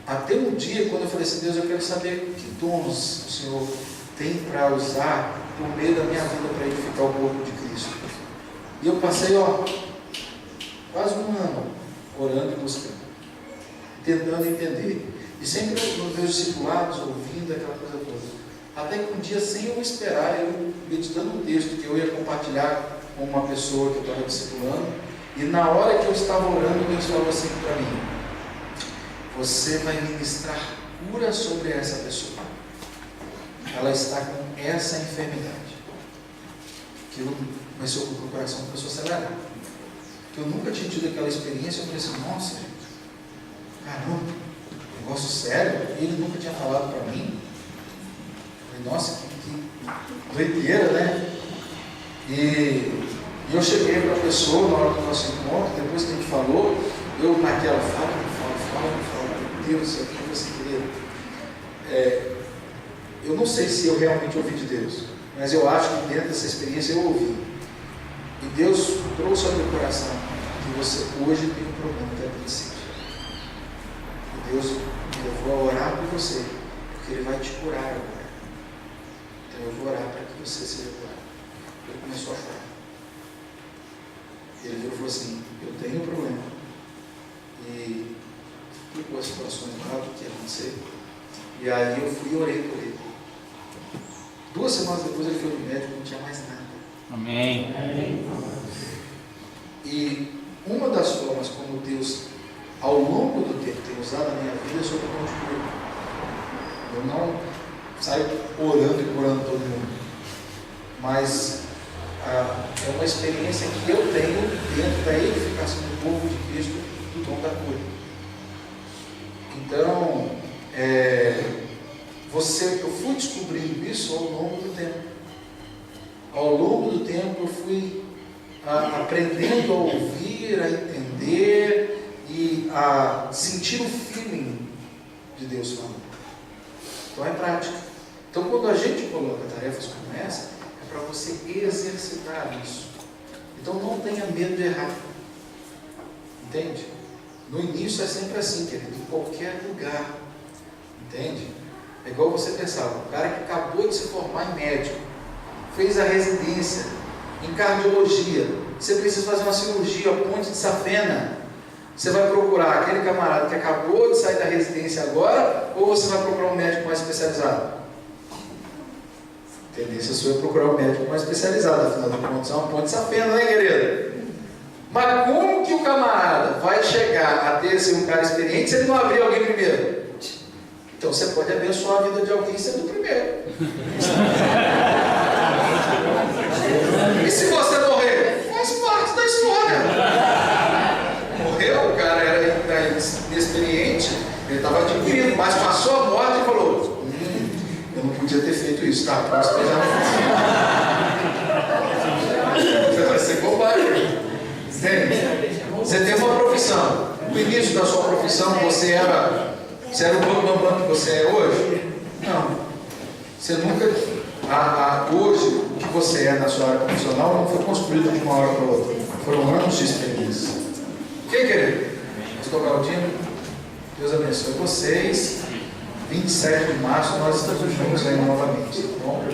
Speaker 1: Até um dia, quando eu falei assim, Deus, eu quero saber que dons o Senhor tem para usar por meio da minha vida para edificar o corpo de Cristo. E eu passei, quase um ano orando e buscando, tentando entender. E sempre nos meus discipulados, ouvindo aquela coisa toda. Até que um dia, sem eu esperar, eu meditando um texto que eu ia compartilhar com uma pessoa que eu estava discipulando, e na hora que eu estava orando, Deus falou assim para mim, você vai ministrar cura sobre essa pessoa. Ela está com essa enfermidade. Que começou com o coração começou a acelerar. Que eu nunca tinha tido aquela experiência, eu falei assim, nossa, gente, caramba, negócio sério, e ele nunca tinha falado para mim. Eu falei, nossa, que doideira, né? E eu cheguei para a pessoa na hora do nosso encontro, depois que a gente falou, eu naquela fala, meu Deus, eu queria você querer. Eu não sei se eu realmente ouvi de Deus, mas eu acho que dentro dessa experiência eu ouvi. E Deus trouxe ao meu coração que você hoje tem um problema de apendicite. E Deus me levou a orar por você, porque Ele vai te curar agora. Então eu vou orar para que você seja curado. Ele começou a chorar. Ele falou assim, eu tenho um problema. E explicou as situações lá, o que ia acontecer. E aí eu fui e orei por ele. 2 semanas depois ele foi no médico e não tinha mais nada.
Speaker 2: Amém.
Speaker 1: E uma das formas como Deus, ao longo do tempo, tem usado a minha vida é sob o ponto de cura. Eu não saio orando e curando todo mundo. Mas é uma experiência que eu tenho dentro da edificação do povo de Cristo, do dom da cura. Então, eu fui descobrindo isso ao longo do tempo. Ao longo do tempo eu fui aprendendo a ouvir, a entender e a sentir o feeling de Deus falando. Então é prática. Então quando a gente coloca tarefas como essa, é para você exercitar isso. Então não tenha medo de errar. Entende? No início é sempre assim, querido, em qualquer lugar. Entende? É igual você pensava, o cara que acabou de se formar em médico, fez a residência em cardiologia, você precisa fazer uma cirurgia, ponte de safena. Você vai procurar aquele camarada que acabou de sair da residência agora, ou você vai procurar um médico mais especializado? A tendência sua é procurar um médico mais especializado, afinal de contas é uma ponte de safena, né, querido? Mas como que o camarada vai chegar a ter um cara experiente se ele não abrir alguém primeiro? Então você pode abençoar a vida de alguém sendo o primeiro. E se você morrer? Faz parte da história. Morreu, o cara era inexperiente, ele estava adquirindo, mas passou a morte e falou: eu não podia ter feito isso, tá? Próximo já não. Você vai ser bobagem. Entende? Você tem uma profissão. No início da sua profissão você era o bambambam que você é hoje? Não. Você nunca. Hoje, o que você é na sua área profissional não foi construído de uma hora para outra. Foram anos de experiência. Quem querido? Pastor Galdino, Deus abençoe vocês. 27 de março nós estamos juntos aí novamente. Tá bom?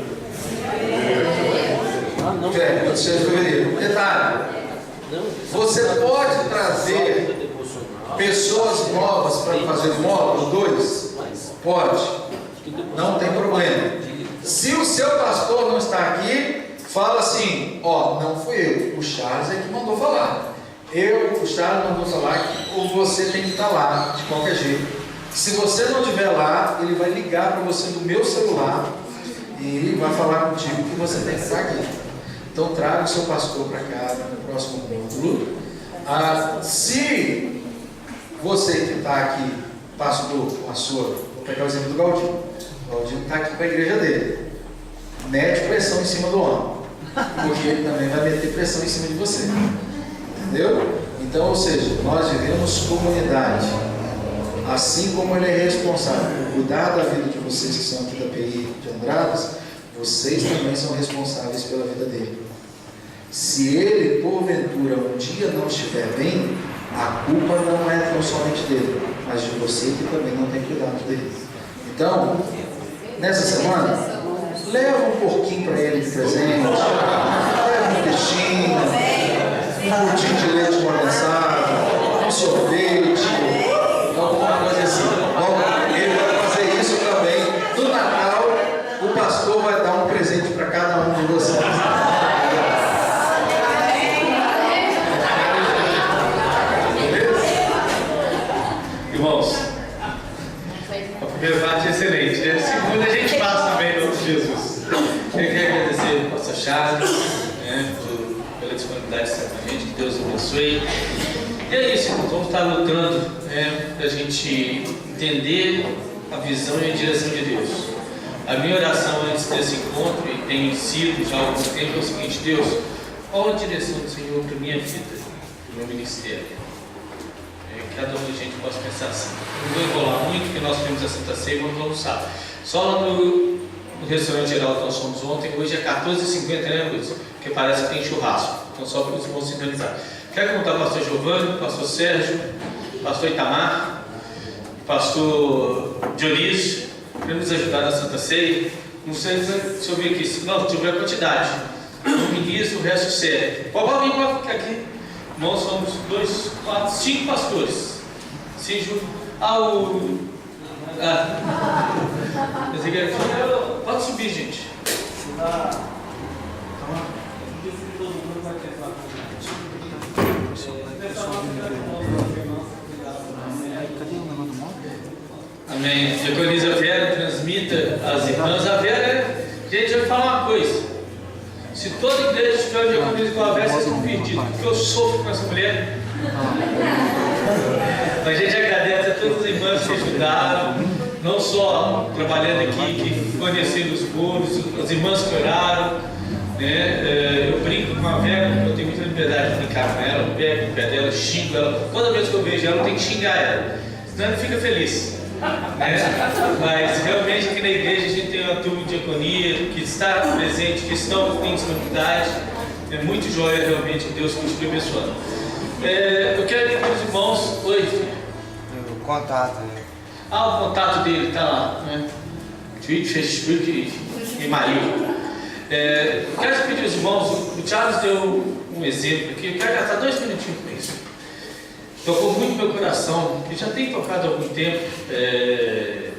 Speaker 1: 26 de fevereiro. Detalhe. Você pode trazer pessoas novas para fazer o módulo 2? Pode. Não tem problema. Se o seu pastor não está aqui, fala assim: ó, não fui eu, o Charles é que mandou falar. O Charles mandou falar que você tem que estar lá, de qualquer jeito. Se você não estiver lá, ele vai ligar para você do meu celular e vai falar contigo que você tem que estar aqui. Então traga o seu pastor para cá no próximo módulo. Se você que está aqui, pastor, vou pegar o exemplo do Galdino. O Galdino está aqui com a igreja dele. Mete pressão em cima do homem, porque ele também vai meter pressão em cima de você. Entendeu? Então, ou seja, nós vivemos comunidade. Assim como ele é responsável por cuidar da vida de vocês que são aqui da PI de Andradas, vocês também são responsáveis pela vida dele. Se ele, porventura, um dia não estiver bem, a culpa não é tão somente dele, mas de você que também não tem cuidado dele. Então, nessa semana, leva um porquinho para ele de presente, leva um peixinho, um potinho de leite condensado, um sorvete, alguma coisa assim. Ele vai fazer isso também. No Natal, o pastor vai dar um presente para cada um de vocês.
Speaker 7: Irmãos, a primeira parte é excelente, né? A segunda a gente passa também, em nome de Jesus.
Speaker 2: Charles, né, pela disponibilidade de estar com a gente, que Deus abençoe. E é isso, vamos estar lutando, né, para a gente entender a visão e a direção de Deus. A minha oração antes desse encontro, e tem sido já há algum tempo, é o seguinte: Deus, qual a direção do Senhor para a minha vida, para o meu ministério? Cada um da gente possa pensar assim. Não vou enrolar muito, porque nós temos a Santa Ceia e vamos almoçar. Só lá no restaurante geral que nós fomos ontem, hoje é 14h50, né, Luiz? Porque parece que tem churrasco. Então, só para os irmãos sintonizar. Quero contar o pastor Giovanni, pastor Sérgio, pastor Itamar, pastor Dionísio, para nos ajudar na Santa Ceia. Não sei se eu ver aqui, não, deixa eu ver a quantidade. O ministro, o resto serve. Pode vir para aqui. Nós somos 2, 4, 5 pastores. Pode subir, gente. Amém. Diaconisa Vera, transmita às irmãs. A Vera, gente, eu vou falar uma coisa. Se toda igreja estiver diaconisa com a Vera, vocês estão perdidos, porque eu sofro com essa mulher. Mas a gente agradece a todas as irmãs que ajudaram, não só trabalhando aqui, que forneceram os bolos, as irmãs que oraram, né? Eu brinco com a Vera, eu tenho muita liberdade de brincar com ela, eu pego o pé dela, xingo ela, toda vez que eu vejo ela, eu tenho que xingar ela, senão ela fica feliz. Mas realmente aqui na igreja a gente tem uma turma de diaconia que está presente, que estão em disponibilidade. É muito joia realmente que Deus continue abençoando. Eu quero ir para os irmãos. Oi, filho.
Speaker 3: O contato, né?
Speaker 2: O contato dele está lá, né? Twitter, Facebook e Maria. Eu quero pedir aos irmãos, o Charles deu um exemplo aqui, eu quero gastar 2 minutinhos com isso. Tocou muito meu coração, que já tem tocado há algum tempo. É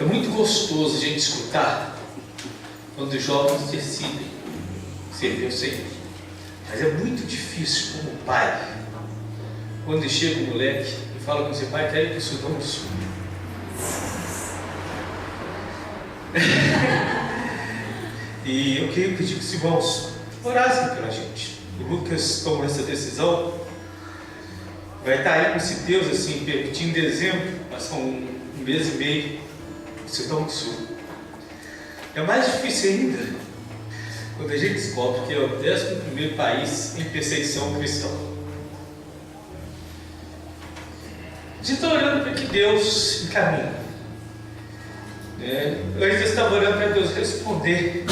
Speaker 2: muito gostoso a gente escutar quando os jovens decidem servir o Senhor. Mas é muito difícil como pai, quando chega um moleque e fala com seu pai, quer ir para o Sudão do Sul. E eu queria pedir que os irmãos orassem pela gente. O Lucas tomou essa decisão, vai estar aí com esse Deus assim, permitindo dezembro, mas com um mês e meio, Sudão do Sul. É mais difícil ainda quando a gente descobre que é o 11º país em perseguição cristã. A gente está orando para que Deus encaminhe. Antes eu estava orando para Deus responder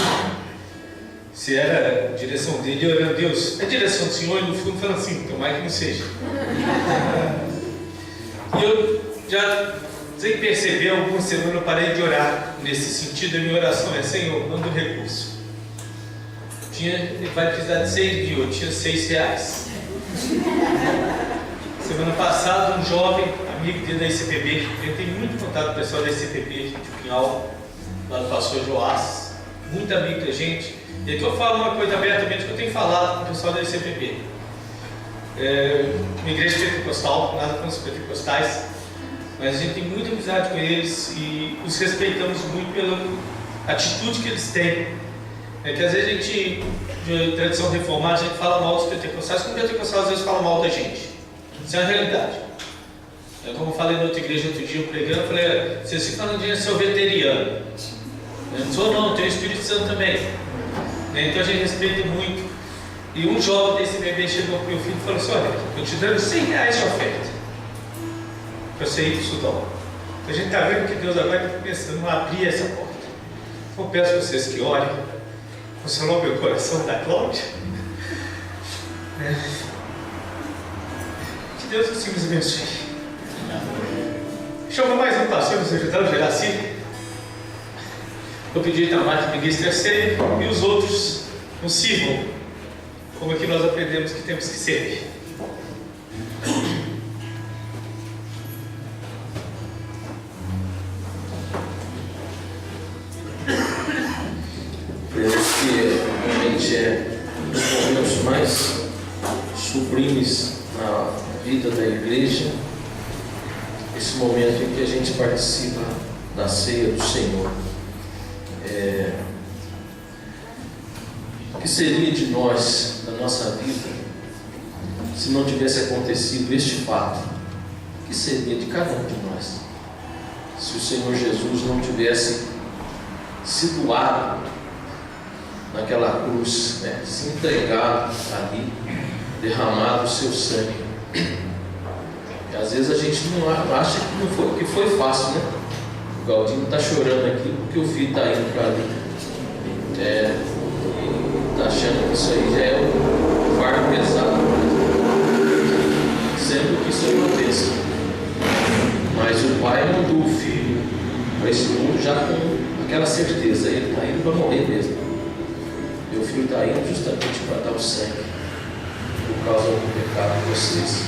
Speaker 2: se era a direção dele, e orando, Deus, é a direção do Senhor, e no fundo falando assim, tomara que não seja. E eu já, sem perceber, algumas semanas eu parei de orar nesse sentido. A minha oração é: Senhor, manda um recurso. Ele vai precisar de 6 mil, eu tinha R$6. Semana passada, um jovem, amigo dele da ICPB, eu tenho muito contato com o pessoal da ICPB de Pinhal, lá do pastor Joás, muito amigo da gente. E aqui eu falo uma coisa abertamente que eu tenho falado com o pessoal da ICPB. Uma igreja pentecostal, nada com os pentecostais, mas a gente tem muita amizade com eles e os respeitamos muito pela atitude que eles têm. É que às vezes a gente, de tradição reformada, a gente fala mal dos pentecostais, como o pentecostal às vezes fala mal da gente. Isso é a realidade. Como eu falei na outra igreja outro dia, pregando, eu falei: vocês ficam falando de ser veteriano. Eu não sou, não, tenho o Espírito Santo também. Então a gente respeita muito. E um jovem desse bebê chegou para o meu filho e falou assim: olha, eu te dando R$100 de oferta para você ir para o Sudão. Então a gente está vendo que Deus agora está pensando em abrir essa porta. Então eu peço a vocês que orem. Consolou meu coração da Cláudia. Que Deus assim nos abençoe. Chama mais um pastor nos ajudar, o Geraci. Eu pedi a Itamar que ministre a ceia e os outros nos sirvam, como aqui nós aprendemos que temos que servir.
Speaker 7: Creio que realmente é um dos momentos mais sublimes na vida da igreja, esse momento em que a gente participa da ceia do Senhor. que seria de nós, da nossa vida, se não tivesse acontecido este fato? O que seria de cada um de nós? Se o Senhor Jesus não tivesse se doado naquela cruz, né? Se entregado ali, derramado o seu sangue. E às vezes a gente não acha que foi fácil, né? O Galdinho está chorando aqui porque o filho está indo para ali. Está achando que isso aí já é um fardo pesado, sendo que isso é uma bênção. Mas o pai mandou o filho para esse mundo já com aquela certeza: ele está indo para morrer mesmo. Meu filho está indo justamente para dar o sangue por causa do pecado de vocês.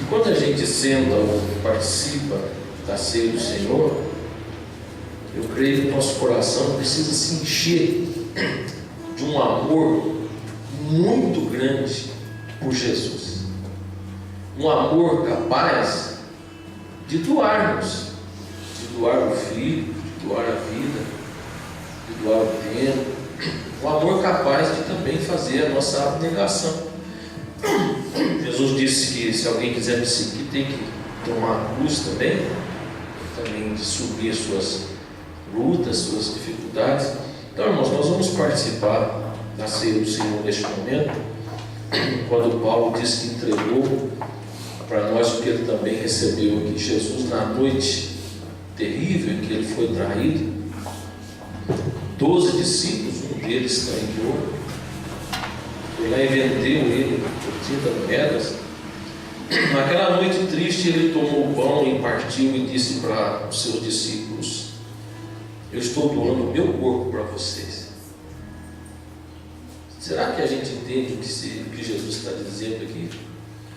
Speaker 7: Enquanto a gente senta ou participa da ceia do Senhor, eu creio que o nosso coração precisa se encher de um amor muito grande por Jesus. Um amor capaz de doarmos, de doar o filho, de doar a vida, de doar o tempo. Um amor capaz de também fazer a nossa abnegação. Jesus disse que se alguém quiser me seguir, tem que tomar a cruz também de subir as suas lutas, suas dificuldades. Então, irmãos, nós vamos participar da ceia do Senhor neste momento, quando Paulo diz que entregou para nós o que ele também recebeu aqui. Jesus, na noite terrível em que ele foi traído, 12 discípulos, um deles traidor, foi lá e vendeu ele por 30 moedas. Naquela noite triste, ele tomou o pão e partiu e disse para os seus discípulos: eu estou doando o meu corpo para vocês. Será que a gente entende o que Jesus está dizendo aqui?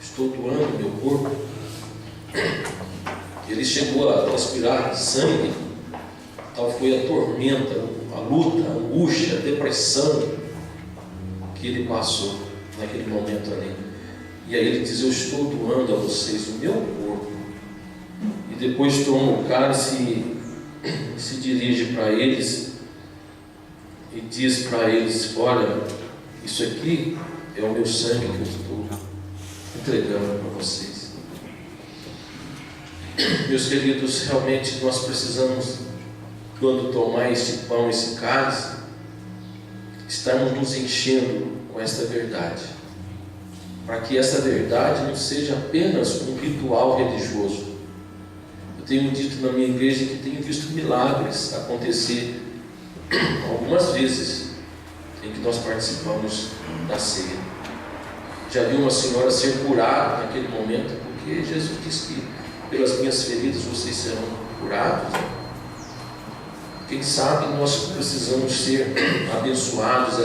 Speaker 7: Estou doando o meu corpo. Ele chegou a transpirar sangue, tal foi a tormenta, a luta, a angústia, a depressão que ele passou naquele momento ali. E aí ele diz: eu estou doando a vocês o meu corpo. E depois toma o cálice e se dirige para eles e diz para eles: olha, isso aqui é o meu sangue que eu estou entregando para vocês. Meus queridos, realmente nós precisamos, quando tomar este pão, esse cálice, estarmos nos enchendo com esta verdade, para que essa verdade não seja apenas um ritual religioso. Eu tenho dito na minha igreja que tenho visto milagres acontecer algumas vezes em que nós participamos da ceia. Já vi uma senhora ser curada naquele momento, porque Jesus disse que pelas minhas feridas vocês serão curados. Quem sabe nós precisamos ser abençoados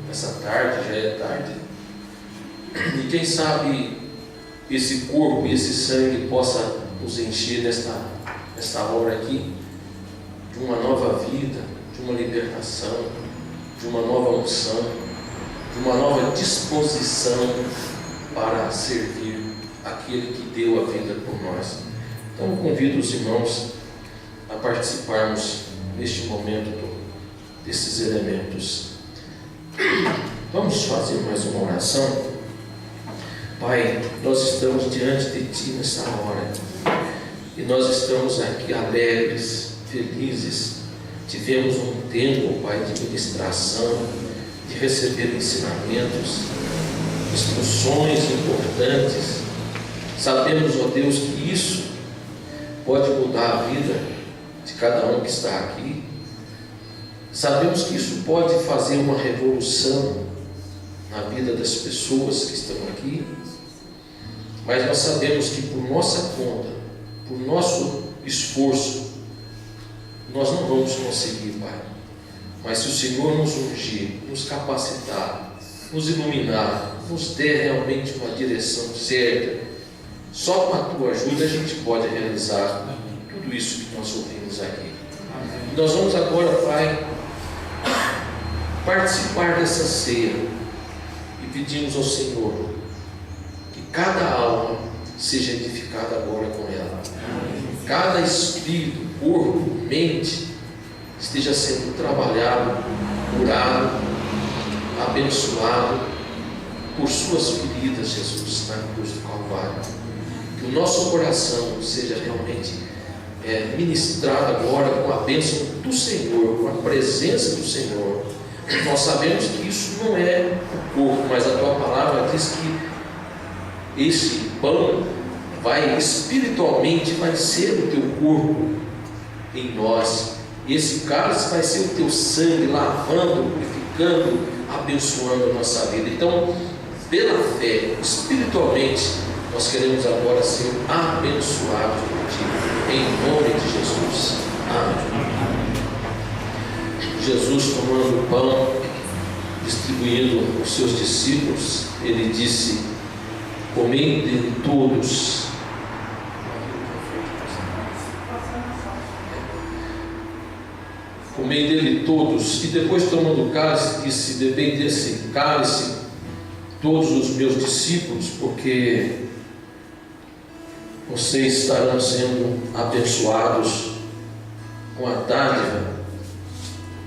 Speaker 7: essa tarde, já é tarde. E quem sabe esse corpo e esse sangue possa nos encher nesta hora aqui de uma nova vida, de uma libertação, de uma nova unção, de uma nova disposição para servir aquele que deu a vida por nós. Então eu convido os irmãos a participarmos neste momento desses elementos. Vamos fazer mais uma oração. Pai, nós estamos diante de Ti nessa hora e nós estamos aqui alegres, felizes. Tivemos um tempo, Pai, de ministração, de receber ensinamentos, instruções importantes. Sabemos, ó Deus, que isso pode mudar a vida de cada um que está aqui. Sabemos que isso pode fazer uma revolução na vida das pessoas que estão aqui, mas nós sabemos que por nossa conta, por nosso esforço, nós não vamos conseguir, Pai. Mas se o Senhor nos ungir, nos capacitar, nos iluminar, nos der realmente uma direção certa, só com a Tua ajuda a gente pode realizar tudo isso que nós ouvimos aqui. E nós vamos agora, Pai, participar dessa ceia e pedimos ao Senhor que cada alma seja edificada agora com ela. Cada espírito, corpo, mente esteja sendo trabalhado, curado, abençoado por suas feridas, Jesus, na cruz do Calvário. Que o nosso coração seja realmente ministrado agora com a bênção do Senhor, com a presença do Senhor. Nós sabemos que isso não é o corpo, mas a tua palavra diz que esse pão espiritualmente vai ser o teu corpo em nós, e esse cálice vai ser o teu sangue lavando, purificando, abençoando a nossa vida. Então, pela fé, espiritualmente, nós queremos agora ser abençoados por ti, em nome de Jesus. Amém. Jesus, tomando o pão, distribuindo aos seus discípulos, ele disse: comei dele todos. Comei dele todos. E depois, tomando o cálice, disse: bebei desse cálice todos os meus discípulos, porque vocês estarão sendo abençoados com a dádiva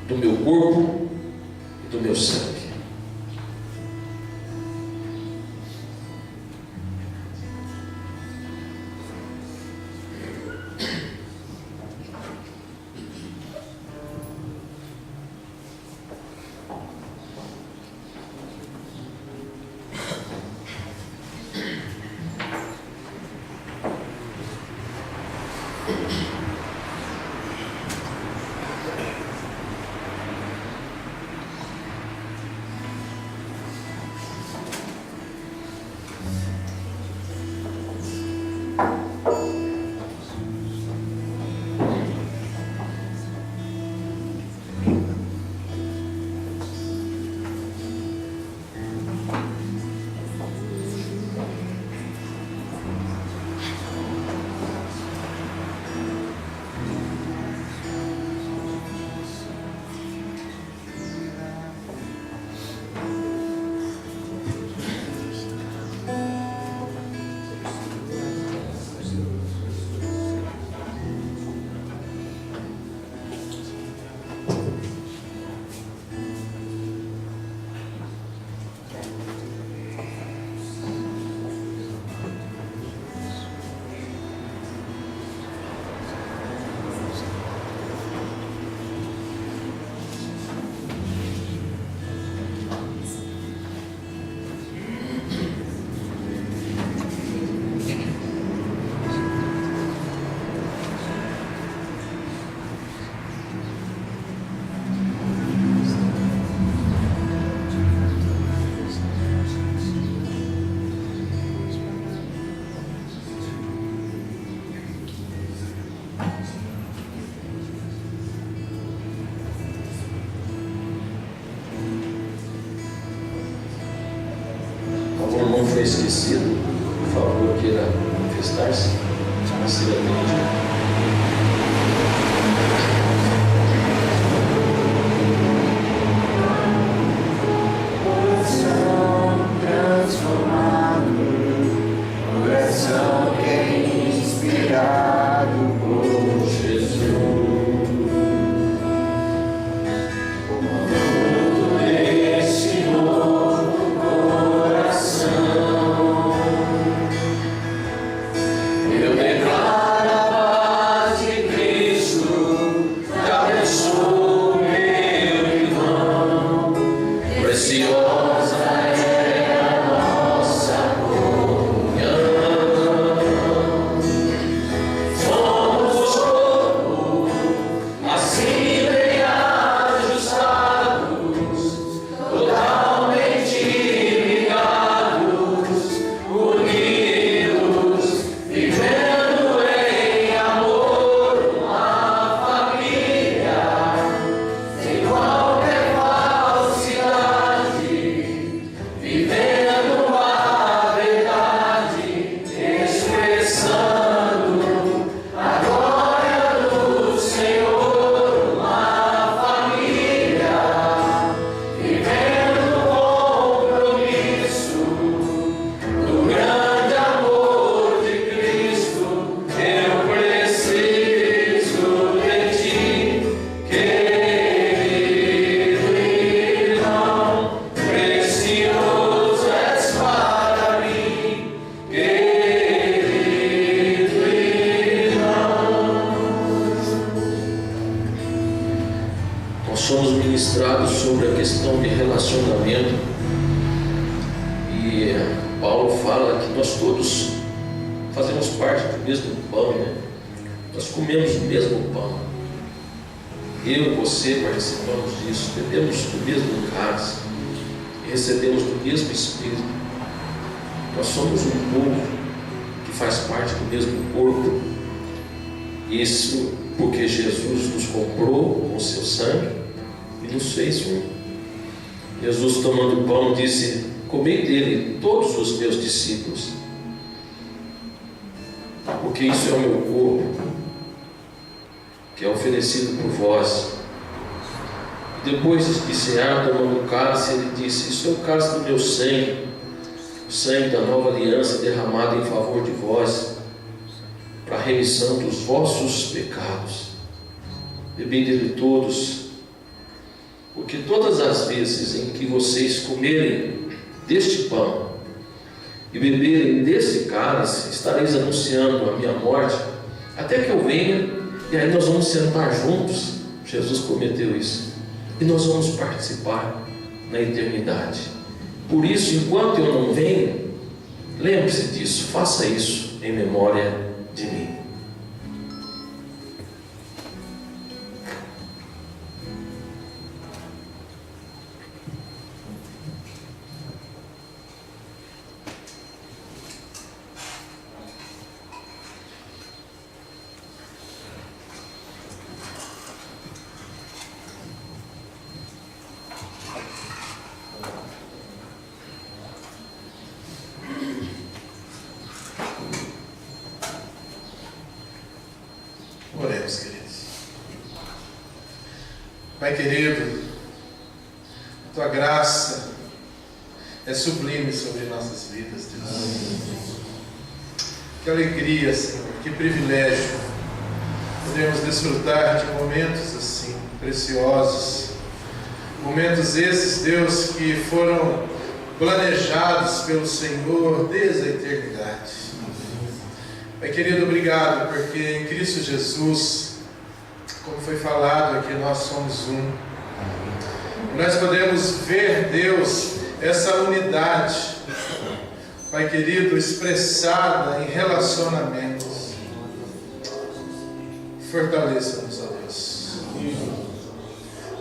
Speaker 7: do meu corpo e do meu sangue. Não foi esquecido, por favor, queira manifestar-se, se atende.
Speaker 8: Eu declaro a paz
Speaker 7: ministrado sobre a questão de relacionamento. E Paulo fala que nós todos fazemos parte do mesmo pão, né? Nós comemos o mesmo pão. Eu e você participamos disso, bebemos do mesmo cálice, recebemos do mesmo Espírito. Nós somos um povo que faz parte do mesmo corpo. Isso porque Jesus nos comprou com o seu sangue e nos fez um. Jesus, tomando o pão, disse: comei dele todos os meus discípulos, porque isso é o meu corpo, que é oferecido por vós. E depois de cear, tomando o cálice, ele disse: isso é o cálice do meu sangue, o sangue da nova aliança derramado em favor de vós, para a remissão dos vossos pecados. Bebei dele todos, porque todas as vezes em que vocês comerem deste pão e beberem desse cálice, estareis anunciando a minha morte até que eu venha. E aí nós vamos sentar juntos. Jesus prometeu isso, e nós vamos participar na eternidade. Por isso, enquanto eu não venho, lembre-se disso, faça isso em memória de mim.
Speaker 1: Oremos, queridos. Pai querido, a tua graça é sublime sobre nossas vidas, Deus. Que alegria, Senhor, que privilégio podemos desfrutar de momentos assim preciosos, momentos esses, Deus, que foram planejados pelo Senhor desde a eternidade. Pai querido, obrigado, porque em Cristo Jesus, como foi falado aqui, nós somos um. Nós podemos ver, Deus, essa unidade, Pai querido, expressada em relacionamentos. Fortaleça-nos, ó Deus.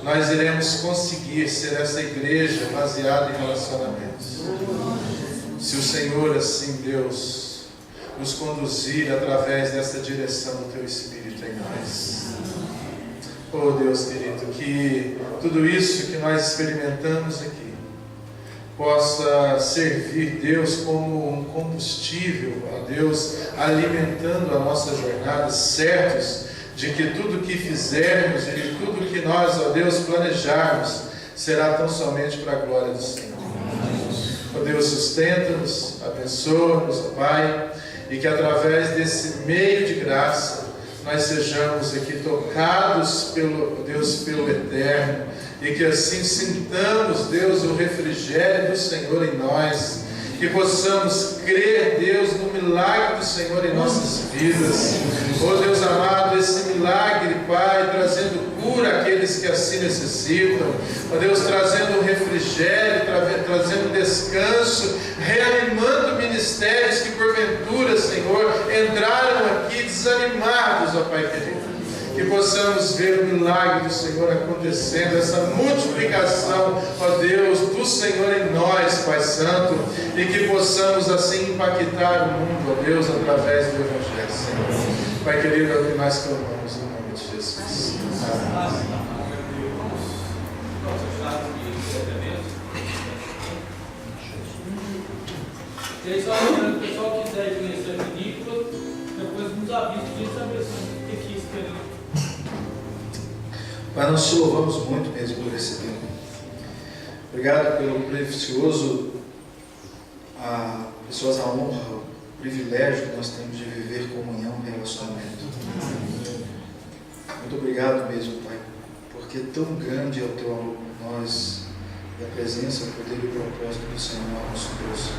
Speaker 1: Nós iremos conseguir ser essa igreja baseada em relacionamentos. Se o Senhor, assim, Deus, nos conduzir através dessa direção do Teu Espírito em nós. Oh Deus querido, que tudo isso que nós experimentamos aqui possa servir, Deus, como um combustível, ó Deus, alimentando a nossa jornada, certos de que tudo que fizermos e tudo que nós, ó Deus, planejarmos, será tão somente para a glória do Senhor. Ó Deus, sustenta-nos, abençoa-nos, ó Pai, e que através desse meio de graça nós sejamos aqui tocados pelo Deus, pelo Eterno, e que assim sintamos, Deus, o refrigério do Senhor em nós, que possamos crer, Deus, no milagre do Senhor em nossas vidas. Oh Deus amado, esse milagre, Pai, trazendo cura àqueles que assim necessitam. Oh Deus, trazendo refrigério, trazendo descanso, reanimando ministérios que porventura, Senhor, entraram aqui desanimados, ó Pai querido. Que possamos ver o milagre do Senhor acontecendo, essa multiplicação, ó Deus, do Senhor em nós, Pai Santo, e que possamos assim impactar o mundo, ó Deus, através do Evangelho, Senhor. Pai querido, é o que nós clamamos em nome de Jesus. Amém.
Speaker 8: E aí, só lembrando, o pessoal que quiser conhecer o Nicolas, depois nos avisa de o que quis querer.
Speaker 1: Pai, nós te louvamos muito mesmo por esse tempo. Obrigado pelo precioso, a honra, o privilégio que nós temos de viver comunhão e relacionamento. Muito obrigado mesmo, Pai, porque tão grande é o teu amor por nós e a presença, o poder e o propósito do Senhor, nosso Deus,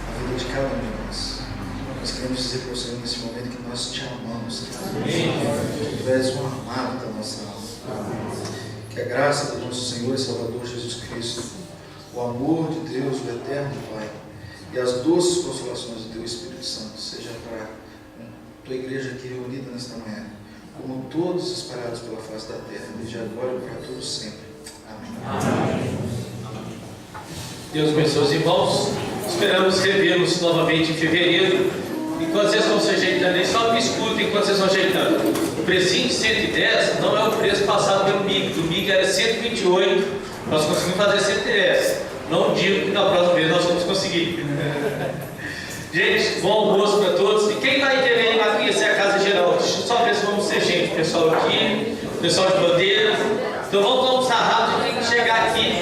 Speaker 1: na vida de cada um de nós. Nós queremos dizer para o Senhor nesse momento que nós te amamos, que tu és um amado da nossa alma. Que a graça do nosso Senhor e Salvador Jesus Cristo, o amor de Deus, o eterno Pai, e as doces consolações do Teu Espírito Santo, seja para a Tua igreja aqui reunida nesta manhã, como todos espalhados pela face da terra, desde agora e para todos sempre. Amém.
Speaker 7: Deus abençoe os irmãos. Esperamos revê-los novamente em fevereiro. Enquanto vocês estão se ajeitando aí, só me escutem enquanto vocês estão ajeitando. O precinho de 110 não é o preço passado pelo MIG. O MIG era 128, nós conseguimos fazer 110. Não digo que na próxima vez nós vamos conseguir. Gente, bom almoço para todos. E quem vai querer ir lá conhecer a Casa Geral? Deixa eu só ver se vamos ter gente. Pessoal aqui, pessoal de bandeira. Então vamos almoçar rápido. Quem chegar aqui